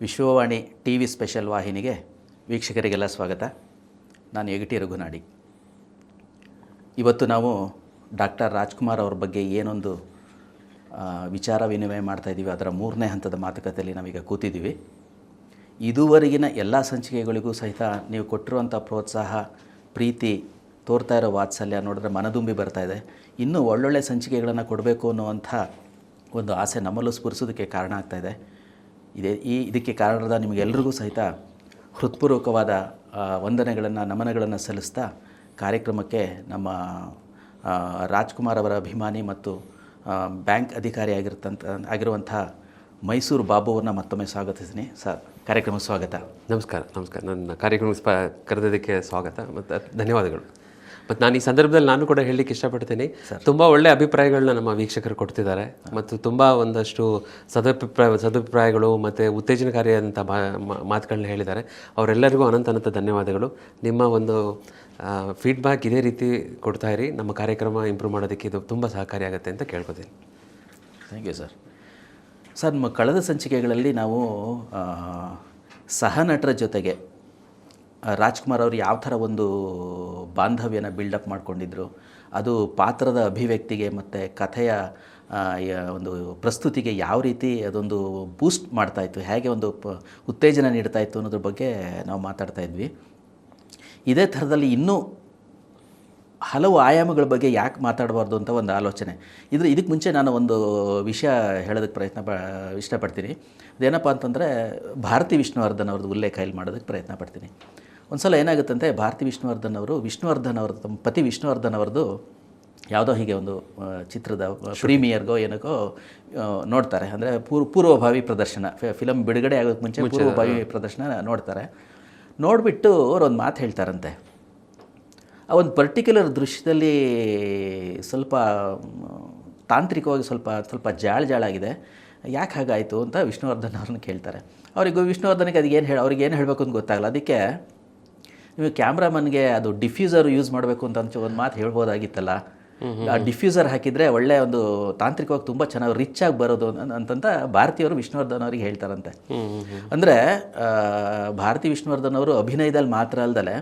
Vishwavani T V special ವಾಹಿನಿಗೆ ವೀಕ್ಷಕರಿಗೆಲ್ಲ ಸ್ವಾಗತ. ನಾನು ಯಗಟಿ ರಘುನಾಡಿ. ಇವತ್ತು ನಾವು ಡಾಕ್ಟರ್ ರಾಜ್ಕುಮಾರ್ ಅವ್ರ ಬಗ್ಗೆ ಏನೊಂದು ವಿಚಾರ ವಿನಿಮಯ ಮಾಡ್ತಾಯಿದ್ದೀವಿ, ಅದರ 3ನೇ ಹಂತದ ಮಾತುಕತೆಯಲ್ಲಿ ನಾವೀಗ ಕೂತಿದ್ದೀವಿ. ಇದುವರೆಗಿನ ಎಲ್ಲ ಸಂಚಿಕೆಗಳಿಗೂ ಸಹಿತ ನೀವು ಕೊಟ್ಟಿರುವಂಥ ಪ್ರೋತ್ಸಾಹ, ಪ್ರೀತಿ, ತೋರ್ತಾ ಇರೋ ವಾತ್ಸಲ್ಯ ನೋಡಿದ್ರೆ ಮನದುಂಬಿ ಬರ್ತಾಯಿದೆ. ಇನ್ನೂ ಒಳ್ಳೊಳ್ಳೆ ಸಂಚಿಕೆಗಳನ್ನು ಕೊಡಬೇಕು ಅನ್ನುವಂಥ ಒಂದು ಆಸೆ ನಮ್ಮಲ್ಲೂ ಸ್ಫುರಿಸೋದಕ್ಕೆ ಕಾರಣ ಆಗ್ತಾಯಿದೆ. ಇದಕ್ಕೆ ಕಾರಣದ ನಿಮಗೆಲ್ಲರಿಗೂ ಸಹಿತ ಹೃತ್ಪೂರ್ವಕವಾದ ವಂದನೆಗಳನ್ನು, ನಮನಗಳನ್ನು ಸಲ್ಲಿಸ್ತಾ ಕಾರ್ಯಕ್ರಮಕ್ಕೆ ನಮ್ಮ ರಾಜ್ಕುಮಾರ್ ಅವರ ಅಭಿಮಾನಿ ಮತ್ತು ಬ್ಯಾಂಕ್ ಅಧಿಕಾರಿ ಆಗಿರುವಂಥ ಮೈಸೂರು ಬಾಬು ಅವ್ರನ್ನ ಮತ್ತೊಮ್ಮೆ ಸ್ವಾಗತಿಸ್ತೀನಿ. ಸರ್, ಕಾರ್ಯಕ್ರಮಕ್ಕೆ ಸ್ವಾಗತ. ನಮಸ್ಕಾರ. ನನ್ನ ಕಾರ್ಯಕ್ರಮ ಕರೆದೋದಕ್ಕೆ ಸ್ವಾಗತ ಮತ್ತು ಧನ್ಯವಾದಗಳು. ಮತ್ತು ನಾನು ಈ ಸಂದರ್ಭದಲ್ಲಿ ನಾನು ಕೂಡ ಹೇಳಲಿಕ್ಕೆ ಇಷ್ಟಪಡ್ತೀನಿ, ತುಂಬ ಒಳ್ಳೆ ಅಭಿಪ್ರಾಯಗಳನ್ನ ನಮ್ಮ ವೀಕ್ಷಕರು ಕೊಡ್ತಿದ್ದಾರೆ ಮತ್ತು ತುಂಬ ಒಂದಷ್ಟು ಸದಭಿಪ್ರಾಯಗಳು ಮತ್ತು ಉತ್ತೇಜನಕಾರಿಯಾದಂಥ ಮಾತುಗಳನ್ನ ಹೇಳಿದ್ದಾರೆ. ಅವರೆಲ್ಲರಿಗೂ ಅನಂತ ಧನ್ಯವಾದಗಳು. ನಿಮ್ಮ ಒಂದು ಫೀಡ್ಬ್ಯಾಕ್ ಇದೇ ರೀತಿ ಕೊಡ್ತಾ ಇರಿ, ನಮ್ಮ ಕಾರ್ಯಕ್ರಮ ಇಂಪ್ರೂವ್ ಮಾಡೋದಕ್ಕೆ ಇದು ತುಂಬ ಸಹಕಾರಿಯಾಗುತ್ತೆ ಅಂತ ಕೇಳ್ಕೊತೀನಿ. Thank you sir. ಸರ್, ನಮ್ಮ ಕಳೆದ ಸಂಚಿಕೆಗಳಲ್ಲಿ ನಾವು ಸಹನಟರ ಜೊತೆಗೆ ರಾಜ್ಕುಮಾರ್ ಅವರು ಯಾವ ಥರ ಒಂದು ಬಾಂಧವ್ಯನ ಬಿಲ್ಡಪ್ ಮಾಡ್ಕೊಂಡಿದ್ರು, ಅದು ಪಾತ್ರದ ಅಭಿವ್ಯಕ್ತಿಗೆ ಮತ್ತು ಕಥೆಯ ಒಂದು ಪ್ರಸ್ತುತಿಗೆ ಯಾವ ರೀತಿ ಅದೊಂದು ಬೂಸ್ಟ್ ಮಾಡ್ತಾಯಿತ್ತು, ಹೇಗೆ ಒಂದು ಉತ್ತೇಜನ ನೀಡ್ತಾಯಿತ್ತು ಅನ್ನೋದ್ರ ಬಗ್ಗೆ ನಾವು ಮಾತಾಡ್ತಾ ಇದ್ವಿ. ಇದೇ ಥರದಲ್ಲಿ ಇನ್ನೂ ಹಲವು ಆಯಾಮಗಳ ಬಗ್ಗೆ ಯಾಕೆ ಮಾತಾಡಬಾರ್ದು ಅಂತ ಒಂದು ಆಲೋಚನೆ. ಇದಕ್ಕೆ ಮುಂಚೆ ನಾನು ಒಂದು ವಿಷಯ ಹೇಳೋದಕ್ಕೆ ಇಷ್ಟಪಡ್ತೀನಿ. ಅದೇನಪ್ಪ ಅಂತಂದರೆ ಭಾರತಿ ವಿಷ್ಣುವರ್ಧನ್ ಅವ್ರದ್ದು ಉಲ್ಲೇಖ ಇಲ್ಲಿ ಮಾಡೋದಕ್ಕೆ ಪ್ರಯತ್ನ ಪಡ್ತೀನಿ. ಒಂದು ಸಲ ಏನಾಗುತ್ತಂತೆ, ಭಾರತಿ ವಿಷ್ಣುವರ್ಧನ್ ಅವ್ರದ್ದು ತಮ್ಮ ಪತಿ ವಿಷ್ಣುವರ್ಧನ್ ಅವ್ರದ್ದು ಯಾವುದೋ ಹೀಗೆ ಒಂದು ಚಿತ್ರದ ಪ್ರೀಮಿಯರ್ಗೋ ಏನಕ್ಕೋ ನೋಡ್ತಾರೆ. ಅಂದರೆ ಪೂರ್ವಭಾವಿ ಪ್ರದರ್ಶನ, ಫಿಲಮ್ ಬಿಡುಗಡೆ ಆಗೋಕ್ಕೆ ಮುಂಚೆ ಪೂರ್ವಭಾವಿ ಪ್ರದರ್ಶನ ನೋಡ್ತಾರೆ. ನೋಡಿಬಿಟ್ಟು ಅವ್ರೊಂದು ಮಾತು ಹೇಳ್ತಾರಂತೆ. ಆ ಒಂದು ಪರ್ಟಿಕ್ಯುಲರ್ ದೃಶ್ಯದಲ್ಲಿ ಸ್ವಲ್ಪ ತಾಂತ್ರಿಕವಾಗಿ ಸ್ವಲ್ಪ ಜಾಳಾಗಿದೆ, ಯಾಕೆ ಹಾಗಾಯಿತು ಅಂತ ವಿಷ್ಣುವರ್ಧನ್ ಅವ್ರನ್ನ ಕೇಳ್ತಾರೆ. ವಿಷ್ಣುವರ್ಧನಿಗೆ ಅವ್ರಿಗೆ ಏನು ಹೇಳಬೇಕು ಅಂತ ಗೊತ್ತಾಗಲ್ಲ. ಅದಕ್ಕೆ ನೀವು ಕ್ಯಾಮ್ರಾಮನ್ಗೆ ಅದು ಡಿಫ್ಯೂಸರ್ ಯೂಸ್ ಮಾಡಬೇಕು ಅಂತ ಒಂದು ಮಾತು ಹೇಳ್ಬೋದಾಗಿತ್ತಲ್ಲ, ಆ ಡಿಫ್ಯೂಸರ್ ಹಾಕಿದರೆ ಒಳ್ಳೆಯ ಒಂದು ತಾಂತ್ರಿಕವಾಗಿ ತುಂಬ ಚೆನ್ನಾಗಿ ರಿಚ್ ಆಗಿ ಬರೋದು ಅಂತಂತ ಭಾರತೀಯವರು ವಿಷ್ಣುವರ್ಧನ್ ಅವ್ರಿಗೆ ಹೇಳ್ತಾರಂತೆ. ಅಂದರೆ ಭಾರತಿ ವಿಷ್ಣುವರ್ಧನ್ ಅವರು ಅಭಿನಯದಲ್ಲಿ ಮಾತ್ರ ಅಲ್ದಲೆ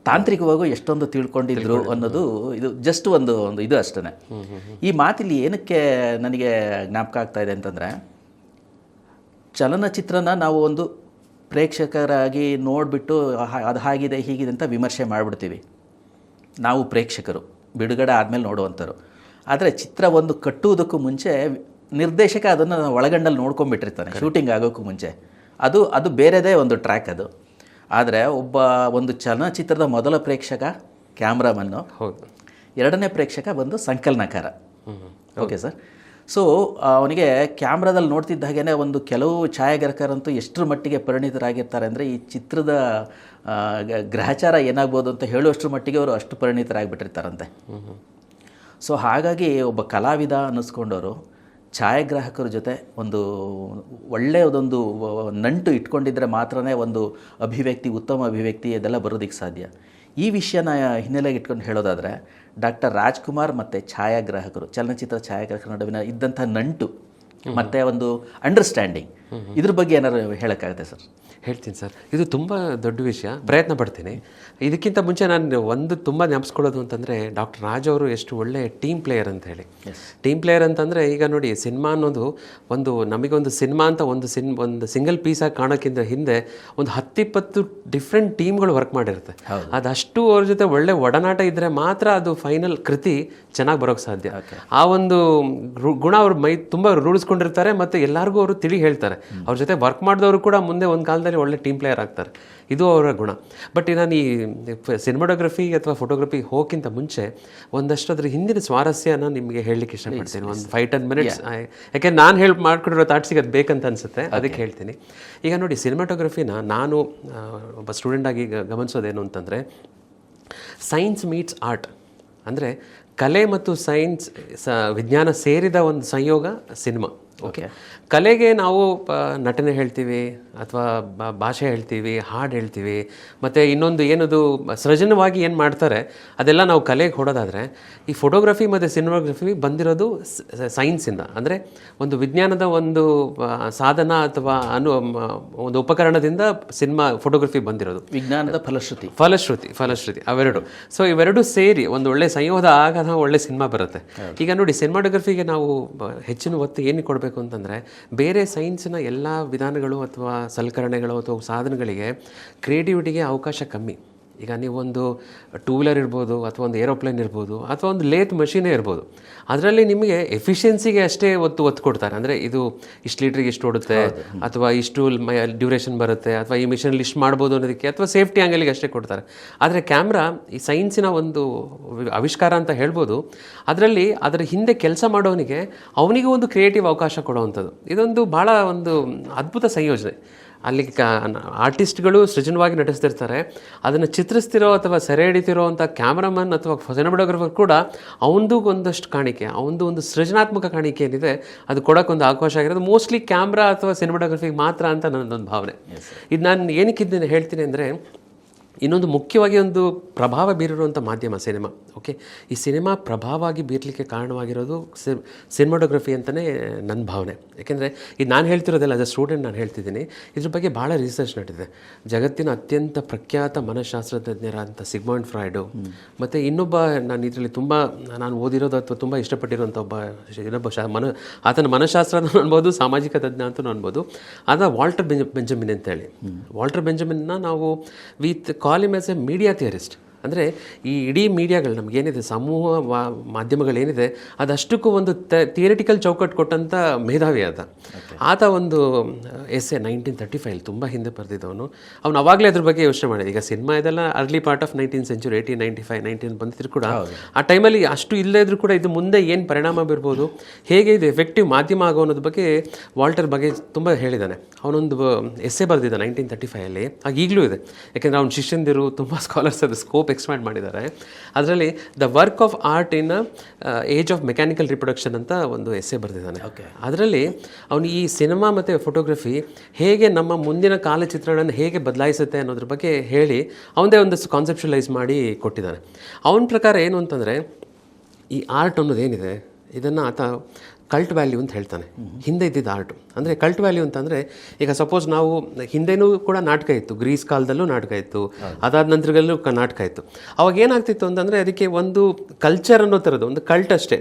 ತಾಂತ್ರಿಕವಾಗೂ ಎಷ್ಟೊಂದು ತಿಳ್ಕೊಂಡಿದ್ರು ಅನ್ನೋದು ಇದು ಜಸ್ಟ್ ಒಂದು ಇದು ಅಷ್ಟೇ. ಈ ಮಾತಿಲ್ಲಿ ಏನಕ್ಕೆ ನನಗೆ ಜ್ಞಾಪಕ ಆಗ್ತಾ ಇದೆ ಅಂತಂದರೆ, ಚಲನಚಿತ್ರನ ನಾವು ಒಂದು ಪ್ರೇಕ್ಷಕರಾಗಿ ನೋಡಿಬಿಟ್ಟು ಅದು ಹಾಗಿದೆ ಹೀಗಿದೆ ಅಂತ ವಿಮರ್ಶೆ ಮಾಡಿಬಿಡ್ತೀವಿ. ನಾವು ಪ್ರೇಕ್ಷಕರು ಬಿಡುಗಡೆ ಆದಮೇಲೆ ನೋಡುವಂಥವ್ರು. ಆದರೆ ಚಿತ್ರ ಒಂದು ಕಟ್ಟುವುದಕ್ಕೂ ಮುಂಚೆ ನಿರ್ದೇಶಕ ಅದನ್ನು ಒಳಗಂಡಲ್ಲಿ ನೋಡ್ಕೊಂಡ್ಬಿಟ್ಟಿರ್ತಾನೆ ಶೂಟಿಂಗ್ ಆಗೋಕ್ಕೂ ಮುಂಚೆ. ಅದು ಬೇರೆದೇ ಒಂದು ಟ್ರ್ಯಾಕ್ ಅದು. ಆದರೆ ಒಂದು ಚಲನಚಿತ್ರದ ಮೊದಲ ಪ್ರೇಕ್ಷಕ ಕ್ಯಾಮ್ರಾಮನ್ನು, ಎರಡನೇ ಪ್ರೇಕ್ಷಕ ಬಂದು ಸಂಕಲನಕಾರ. Okay sir. ಸೊ ಅವನಿಗೆ ಕ್ಯಾಮ್ರಾದಲ್ಲಿ ನೋಡ್ತಿದ್ದ ಹಾಗೇ ಒಂದು ಕೆಲವು ಛಾಯಾಗ್ರಾಹಕರಂತೂ ಎಷ್ಟರ ಮಟ್ಟಿಗೆ ಪರಿಣಿತರಾಗಿರ್ತಾರೆ ಅಂದರೆ ಈ ಚಿತ್ರದ ಗ್ರಹಚಾರ ಏನಾಗ್ಬೋದು ಅಂತ ಹೇಳುವಷ್ಟರ ಮಟ್ಟಿಗೆ ಅವರು ಅಷ್ಟು ಪರಿಣಿತರಾಗಿಬಿಟ್ಟಿರ್ತಾರಂತೆ. ಸೊ ಹಾಗಾಗಿ ಒಬ್ಬ ಕಲಾವಿದ ಅನ್ನಿಸ್ಕೊಂಡವರು ಛಾಯಾಗ್ರಾಹಕರ ಜೊತೆ ಒಂದು ಒಳ್ಳೆಯದೊಂದು ನಂಟು ಇಟ್ಕೊಂಡಿದ್ರೆ ಮಾತ್ರನೇ ಒಂದು ಉತ್ತಮ ಅಭಿವ್ಯಕ್ತಿ ಇದೆಲ್ಲ ಬರೋದಕ್ಕೆ ಸಾಧ್ಯ. ಈ ವಿಷಯನ ಹಿನ್ನೆಲೆಗೆ ಇಟ್ಕೊಂಡು ಹೇಳೋದಾದರೆ, ಡಾಕ್ಟರ್ ರಾಜ್ಕುಮಾರ್ ಮತ್ತು ಚಲನಚಿತ್ರ ಛಾಯಾಗ್ರಾಹಕರ ನಡುವಿನ ಇದ್ದಂಥ ನಂಟು ಮತ್ತು ಒಂದು ಅಂಡರ್ಸ್ಟ್ಯಾಂಡಿಂಗ್, ಇದ್ರ ಬಗ್ಗೆ ಏನಾದ್ರು ಹೇಳೋಕ್ಕಾಗುತ್ತೆ ಸರ್? ಹೇಳ್ತೀನಿ ಸರ್. ಇದು ತುಂಬ ದೊಡ್ಡ ವಿಷಯ, ಪ್ರಯತ್ನ ಪಡ್ತೀನಿ. ಇದಕ್ಕಿಂತ ಮುಂಚೆ ನಾನು ಒಂದು ತುಂಬ ಜ್ಞಾಪಿಸ್ಕೊಳ್ಳೋದು ಅಂತಂದರೆ, ಡಾಕ್ಟರ್ ರಾಜ್ ಅವರು ಎಷ್ಟು ಒಳ್ಳೆ ಟೀಮ್ ಪ್ಲೇಯರ್ ಅಂತ ಹೇಳಿ. ಟೀಮ್ ಪ್ಲೇಯರ್ ಅಂತಂದರೆ, ಈಗ ನೋಡಿ, ಸಿನಿಮಾ ಅನ್ನೋದು ನಮಗೊಂದು ಸಿನಿಮಾ ಅಂತ ಒಂದು ಸಿಂಗಲ್ ಪೀಸಾಗಿ ಕಾಣೋಕ್ಕಿಂತ ಹಿಂದೆ ಒಂದು 10-20 ಡಿಫ್ರೆಂಟ್ ಟೀಮ್ಗಳು ವರ್ಕ್ ಮಾಡಿರುತ್ತೆ. ಅದಷ್ಟು ಅವ್ರ ಜೊತೆ ಒಳ್ಳೆ ಒಡನಾಟ ಇದ್ದರೆ ಮಾತ್ರ ಅದು ಫೈನಲ್ ಕೃತಿ ಚೆನ್ನಾಗಿ ಬರೋಕ್ಕೆ ಸಾಧ್ಯ. ಆ ಒಂದು ಗುಣ ಅವ್ರ ತುಂಬ ರೂಢಿಸ್ಕೊಂಡಿರ್ತಾರೆ ಮತ್ತು ಎಲ್ಲರಿಗೂ ಅವರು ತಿಳಿ ಹೇಳ್ತಾರೆ. ಅವ್ರ ಜೊತೆ ವರ್ಕ್ ಮಾಡಿದವರು ಕೂಡ ಮುಂದೆ ಒಂದು ಕಾಲದಲ್ಲಿ ಒಳ್ಳೆ ಟೀಮ್ ಪ್ಲೇಯರ್ ಆಗ್ತಾರೆ. ಇದು ಅವರ ಗುಣ. ಬಟ್ ನಾನು ಈ ಸಿನಿಮಾಟೋಗ್ರಫಿ ಅಥವಾ ಫೋಟೋಗ್ರಫಿ ಹೋಗೋಕ್ಕಿಂತ ಮುಂಚೆ ಒಂದಷ್ಟು ಅದ್ರ ಹಿಂದಿನ ಸ್ವಾರಸ್ಯನ ನಿಮಗೆ ಹೇಳಲಿಕ್ಕೆ ಇಷ್ಟಪಡ್ತೀನಿ. ಒಂದು 5-10 ಮಿನಿಟ್ಸ್. ಯಾಕೆ ನಾನು ಮಾಡ್ಕೊಂಡಿರೋ ಥಾಟ್ಸಿಗೆ ಅದು ಬೇಕಂತ ಅನಿಸುತ್ತೆ, ಅದಕ್ಕೆ ಹೇಳ್ತೀನಿ. ಈಗ ನೋಡಿ, ಸಿನಿಮಾಟೋಗ್ರಫಿನ ನಾನು ಒಬ್ಬ ಸ್ಟೂಡೆಂಟಾಗಿ ಗಮನಿಸೋದೇನು ಅಂತಂದರೆ, ಸೈನ್ಸ್ ಮೀಟ್ಸ್ ಆರ್ಟ್. ಅಂದರೆ ಕಲೆ ಮತ್ತು ಸೈನ್ಸ್ ವಿಜ್ಞಾನ ಸೇರಿದ ಒಂದು ಸಂಯೋಗ ಸಿನಿಮಾ. ಓಕೆ, ಕಲೆಗೆ ನಾವು ನಟನೆ ಹೇಳ್ತೀವಿ ಅಥವಾ ಭಾಷೆ ಹೇಳ್ತೀವಿ, ಹಾಡು ಹೇಳ್ತೀವಿ, ಮತ್ತು ಇನ್ನೊಂದು ಏನದು ಸೃಜನವಾಗಿ ಏನು ಮಾಡ್ತಾರೆ ಅದೆಲ್ಲ ನಾವು ಕಲೆಗೆ ಹೊಡೋದಾದರೆ, ಈ ಫೋಟೋಗ್ರಫಿ ಮತ್ತು ಸಿನಿಮಾಗ್ರಫಿ ಬಂದಿರೋದು ಸೈನ್ಸಿಂದ, ಅಂದರೆ ಒಂದು ವಿಜ್ಞಾನದ ಒಂದು ಸಾಧನ ಅಥವಾ ಒಂದು ಉಪಕರಣದಿಂದ ಸಿನಿಮಾ ಫೋಟೋಗ್ರಫಿ ಬಂದಿರೋದು. ವಿಜ್ಞಾನದ ಫಲಶ್ರುತಿ ಅವೆರಡು. ಸೊ ಇವೆರಡು ಸೇರಿ ಒಂದು ಒಳ್ಳೆ ಸಂಯೋಗ ಆಗ ಒಳ್ಳೆ ಸಿನಿಮಾ ಬರುತ್ತೆ. ಈಗ ನೋಡಿ, ಸಿನಿಮಾಟೋಗ್ರಫಿಗೆ ನಾವು ಹೆಚ್ಚಿನ ಒತ್ತು ಏನು ಕೊಡಬೇಕು ಅಂತಂದರೆ, ಬೇರೆ ಸೈನ್ಸಿನ ಎಲ್ಲ ವಿಧಾನಗಳು ಅಥವಾ ಸಲಕರಣೆಗಳು ಅಥವಾ ಸಾಧನಗಳಿಗೆ ಕ್ರಿಯೇಟಿವಿಟಿಗೆ ಅವಕಾಶ ಕಮ್ಮಿ. ಈಗ ನೀವೊಂದು ಟೂ ವೀಲರ್ ಇರ್ಬೋದು, ಅಥವಾ ಒಂದು ಏರೋಪ್ಲೇನ್ ಇರ್ಬೋದು, ಅಥವಾ ಒಂದು ಲೇತ್ ಮಷೀನೇ ಇರ್ಬೋದು, ಅದರಲ್ಲಿ ನಿಮಗೆ ಎಫಿಷಿಯನ್ಸಿಗೆ ಅಷ್ಟೇ ಒತ್ತು ಕೊಡ್ತಾರೆ. ಅಂದರೆ ಇದು ಇಷ್ಟು ಲೀಟ್ರಿಗೆ ಇಷ್ಟು ಓಡುತ್ತೆ, ಅಥವಾ ಇಷ್ಟು ಡ್ಯೂರೇಷನ್ ಬರುತ್ತೆ, ಅಥವಾ ಈ ಮಿಷನಲ್ಲಿ ಇಷ್ಟು ಮಾಡ್ಬೋದು ಅನ್ನೋದಕ್ಕೆ, ಅಥವಾ ಸೇಫ್ಟಿ ಆ್ಯಂಗಲಿಗೆ ಅಷ್ಟೇ ಕೊಡ್ತಾರೆ. ಆದರೆ ಕ್ಯಾಮ್ರಾ ಈ ಸೈನ್ಸಿನ ಒಂದು ಆವಿಷ್ಕಾರ ಅಂತ ಹೇಳ್ಬೋದು. ಅದರಲ್ಲಿ ಅದರ ಹಿಂದೆ ಕೆಲಸ ಮಾಡೋನಿಗೆ ಅವನಿಗೂ ಒಂದು ಕ್ರಿಯೇಟಿವ್ ಅವಕಾಶ ಕೊಡುವಂಥದ್ದು. ಇದೊಂದು ಭಾಳ ಒಂದು ಅದ್ಭುತ ಸಂಯೋಜನೆ. ಅಲ್ಲಿ ಆರ್ಟಿಸ್ಟ್ಗಳು ಸೃಜನವಾಗಿ ನಟಿಸ್ತಿರ್ತಾರೆ, ಅದನ್ನು ಚಿತ್ರಿಸ್ತಿರೋ ಅಥವಾ ಸೆರೆ ಹಿಡಿತಿರೋ ಅಂಥ ಕ್ಯಾಮ್ರಾಮನ್ ಅಥವಾ ಸಿನಿಮಾಟೋಗ್ರಫರ್ ಕೂಡ ಅವನದು ಒಂದಷ್ಟು ಕಾಣಿಕೆ, ಅವನದು ಒಂದು ಸೃಜನಾತ್ಮಕ ಕಾಣಿಕೆ ಏನಿದೆ ಅದು ಕೊಡೋಕ್ಕೊಂದು ಅವಕಾಶ ಆಗಿರೋದು ಮೋಸ್ಟ್ಲಿ ಕ್ಯಾಮ್ರಾ ಅಥವಾ ಸಿನಿಮಾಟೋಗ್ರಫಿಗೆ ಮಾತ್ರ ಅಂತ ನನ್ನದೊಂದು ಭಾವನೆ. ಇದು ನಾನು ಏನಕ್ಕಿದ್ದೇನೆ ಹೇಳ್ತೀನಿ ಅಂದರೆ, ಇನ್ನೊಂದು ಮುಖ್ಯವಾಗಿ ಒಂದು ಪ್ರಭಾವ ಬೀರಿರುವಂಥ ಮಾಧ್ಯಮ ಸಿನಿಮಾ. ಓಕೆ, ಈ ಸಿನಿಮಾ ಪ್ರಭಾವವಾಗಿ ಬೀರಲಿಕ್ಕೆ ಕಾರಣವಾಗಿರೋದು ಸಿನಿಮಾಟೋಗ್ರಫಿ ಅಂತಲೇ ನನ್ನ ಭಾವನೆ. ಯಾಕೆಂದರೆ ಇದು ನಾನು ಹೇಳ್ತಿರೋದಲ್ಲ, ಆಸ್ ಅ ಸ್ಟೂಡೆಂಟ್ ನಾನು ಹೇಳ್ತಿದ್ದೀನಿ. ಇದ್ರ ಬಗ್ಗೆ ಭಾಳ ರಿಸರ್ಚ್ ನಡೆದಿದೆ. ಜಗತ್ತಿನ ಅತ್ಯಂತ ಪ್ರಖ್ಯಾತ ಮನಃಶಾಸ್ತ್ರಜ್ಞರಾದಂಥ ಸಿಗ್ಮಂಡ್ ಫ್ರಾಯ್ಡು, ಮತ್ತು ಇನ್ನೊಬ್ಬ ನಾನು ಇದರಲ್ಲಿ ತುಂಬ ನಾನು ಓದಿರೋದು ಅಥವಾ ತುಂಬ ಇಷ್ಟಪಟ್ಟಿರೋಂಥ ಆತನ ಮನಃಶಾಸ್ತ್ರನೂ ಅನ್ಬೋದು, ಸಾಮಾಜಿಕ ತಜ್ಞ ಅಂತಲೂ ಅನ್ಬೋದು. ವಾಲ್ಟರ್ ಬೆಂಜಮಿನ್ ಅಂತೇಳಿ. ವಾಲ್ಟರ್ ಬೆಂಜಮಿನ್ನ ನಾವು call him as a media theorist. ಅಂದರೆ ಈ ಇಡೀ ಮೀಡಿಯಾಗಳು ನಮಗೇನಿದೆ, ಸಮೂಹ ಮಾಧ್ಯಮಗಳೇನಿದೆ, ಅದಷ್ಟಕ್ಕೂ ಒಂದು ಥಿಯರಿಟಿಕಲ್ ಚೌಕಟ್ಟು ಕೊಟ್ಟಂಥ ಮೇಧಾವಿ ಆತ ಒಂದು ಎಸ್ಸೆ 1935 ತುಂಬ ಹಿಂದೆ ಬರೆದಿದ್ದವನು. ಅವನು ಅವಾಗಲೇ ಅದ್ರ ಬಗ್ಗೆ ಯೋಚನೆ ಮಾಡಿದೆ. ಈಗ ಸಿನಿಮಾ ಇದೆಲ್ಲ early part of 19th century, 1895, 19 ಬಂದಿದ್ರು ಕೂಡ ಆ ಟೈಮಲ್ಲಿ ಅಷ್ಟು ಇಲ್ಲದೇ ಇದ್ರೂ ಕೂಡ ಇದು ಮುಂದೆ ಏನು ಪರಿಣಾಮ ಬೀರ್ಬೋದು, ಹೇಗೆ ಇದು ಎಫೆಕ್ಟಿವ್ ಮಾಧ್ಯಮ ಆಗೋ ಅನ್ನೋದ್ರ ಬಗ್ಗೆ ವಾಲ್ಟರ್ ಬಗ್ಗೆ ತುಂಬ ಹೇಳಿದ್ದಾನೆ. ಅವನೊಂದು ಎಸ್ಸೆ ಬರೆದಿದ್ದ 1935 ಆಗ ಈಗಲೂ ಇದೆ. ಯಾಕೆಂದರೆ ಅವ್ನ ಶಿಷ್ಯಂದಿರು ತುಂಬ ಸ್ಕಾಲರ್ಸ್ ಅದು ಸ್ಕೋಪ್ ಎಕ್ಸ್ಪ್ಯಾಂಡ್ ಮಾಡಿದ್ದಾರೆ. ಅದರಲ್ಲಿ the work of art in age of mechanical reproduction ಅಂತ ಒಂದು ಎಸ್ಸೆ ಬರೆದಿದ್ದಾನೆ. ಅದರಲ್ಲಿ ಅವನು ಈ ಸಿನಿಮಾ ಮತ್ತು ಫೋಟೋಗ್ರಫಿ ಹೇಗೆ ನಮ್ಮ ಮುಂದಿನ ಕಾಲಚಿತ್ರಣವನ್ನು ಹೇಗೆ ಬದಲಾಯಿಸುತ್ತೆ ಅನ್ನೋದ್ರ ಬಗ್ಗೆ ಹೇಳಿ ಅವನದೇ ಒಂದಷ್ಟು ಕಾನ್ಸೆಪ್ಷುಲೈಸ್ ಮಾಡಿ ಕೊಟ್ಟಿದ್ದಾನೆ. ಅವನ ಪ್ರಕಾರ ಏನು ಅಂತಂದರೆ, ಈ ಆರ್ಟ್ ಅನ್ನೋದೇನಿದೆ ಇದನ್ನು ಆತ ಕಲ್ಟ್ ವ್ಯಾಲ್ಯೂ ಅಂತ ಹೇಳ್ತಾನೆ. ಹಿಂದೆ ಇದ್ದಿದ್ದು ಆರ್ಟು ಅಂದರೆ ಕಲ್ಟ್ ವ್ಯಾಲ್ಯೂ ಅಂತಂದರೆ, ಈಗ ಸಪೋಸ್ ನಾವು ಹಿಂದೆನೂ ಕೂಡ ನಾಟಕ ಇತ್ತು, ಗ್ರೀಸ್ ಕಾಲದಲ್ಲೂ ನಾಟಕ ಇತ್ತು, ಅದಾದ ನಂತರದಲ್ಲೂ ನಾಟಕ ಇತ್ತು. ಅವಾಗ ಏನಾಗ್ತಿತ್ತು ಅಂತಂದರೆ, ಅದಕ್ಕೆ ಒಂದು ಕಲ್ಚರ್ ಅನ್ನೋ ಥರದ್ದು ಒಂದು ಕಲ್ಟ್ ಅಷ್ಟೇ.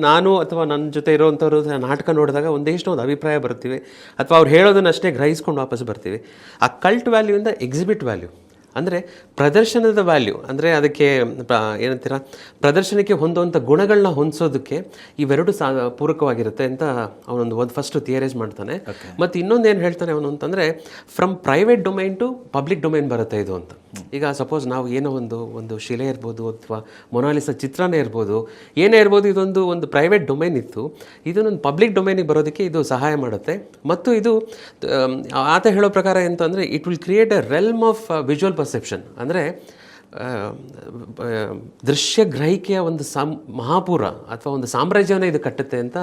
ನಾನು ಅಥವಾ ನನ್ನ ಜೊತೆ ಇರೋವಂಥವ್ರು ನಾಟಕ ನೋಡಿದಾಗ ಒಂದೇಷ್ಟೋ ಒಂದು ಅಭಿಪ್ರಾಯ ಬರ್ತೀವಿ, ಅಥವಾ ಅವ್ರು ಹೇಳೋದನ್ನ ಅಷ್ಟೇ ಗ್ರಹಿಸ್ಕೊಂಡು ವಾಪಸ್ ಬರ್ತೀವಿ. ಆ ಕಲ್ಟ್ ವ್ಯಾಲ್ಯೂಯಿಂದ ಎಕ್ಸಿಬಿಟ್ ವ್ಯಾಲ್ಯೂ ಅಂದರೆ ಪ್ರದರ್ಶನದ ವ್ಯಾಲ್ಯೂ, ಅಂದರೆ ಅದಕ್ಕೆ ಏನಂತೀರ, ಪ್ರದರ್ಶನಕ್ಕೆ ಹೊಂದುವಂಥ ಗುಣಗಳನ್ನ ಹೊಂದಿಸೋದಕ್ಕೆ ಇವೆರಡು ಪೂರಕವಾಗಿರುತ್ತೆ ಅಂತ ಅವನೊಂದು ಫಸ್ಟು ಥಿಯರೈಸ್ ಮಾಡ್ತಾನೆ. ಮತ್ತು ಇನ್ನೊಂದು ಏನು ಹೇಳ್ತಾನೆ ಅವನು ಅಂತಂದರೆ, from private domain to public domain ಬರುತ್ತೆ ಇದು ಅಂತ. ಈಗ ಸಪೋಸ್ ನಾವು ಏನೋ ಒಂದು ಶಿಲೆ ಇರ್ಬೋದು, ಅಥವಾ ಮೊನಾಲಿಸ ಚಿತ್ರನೇ ಇರ್ಬೋದು, ಏನೇ ಇರ್ಬೋದು, ಒಂದು ಪ್ರೈವೇಟ್ ಡೊಮೈನ್ ಇತ್ತು, ಇದನ್ನೊಂದು ಪಬ್ಲಿಕ್ ಡೊಮೈನಿಗೆ ಬರೋದಕ್ಕೆ ಇದು ಸಹಾಯ ಮಾಡುತ್ತೆ. ಮತ್ತು ಇದು ಆತ ಹೇಳೋ ಪ್ರಕಾರ ಎಂತಂದರೆ, it will create a realm of visual perception. ಅಂದರೆ ದೃಶ್ಯ ಗ್ರಹಿಕೆಯ ಒಂದು ಮಹಾಪುರ ಅಥವಾ ಒಂದು ಸಾಮ್ರಾಜ್ಯವನ್ನೇ ಇದು ಕಟ್ಟುತ್ತೆ ಅಂತ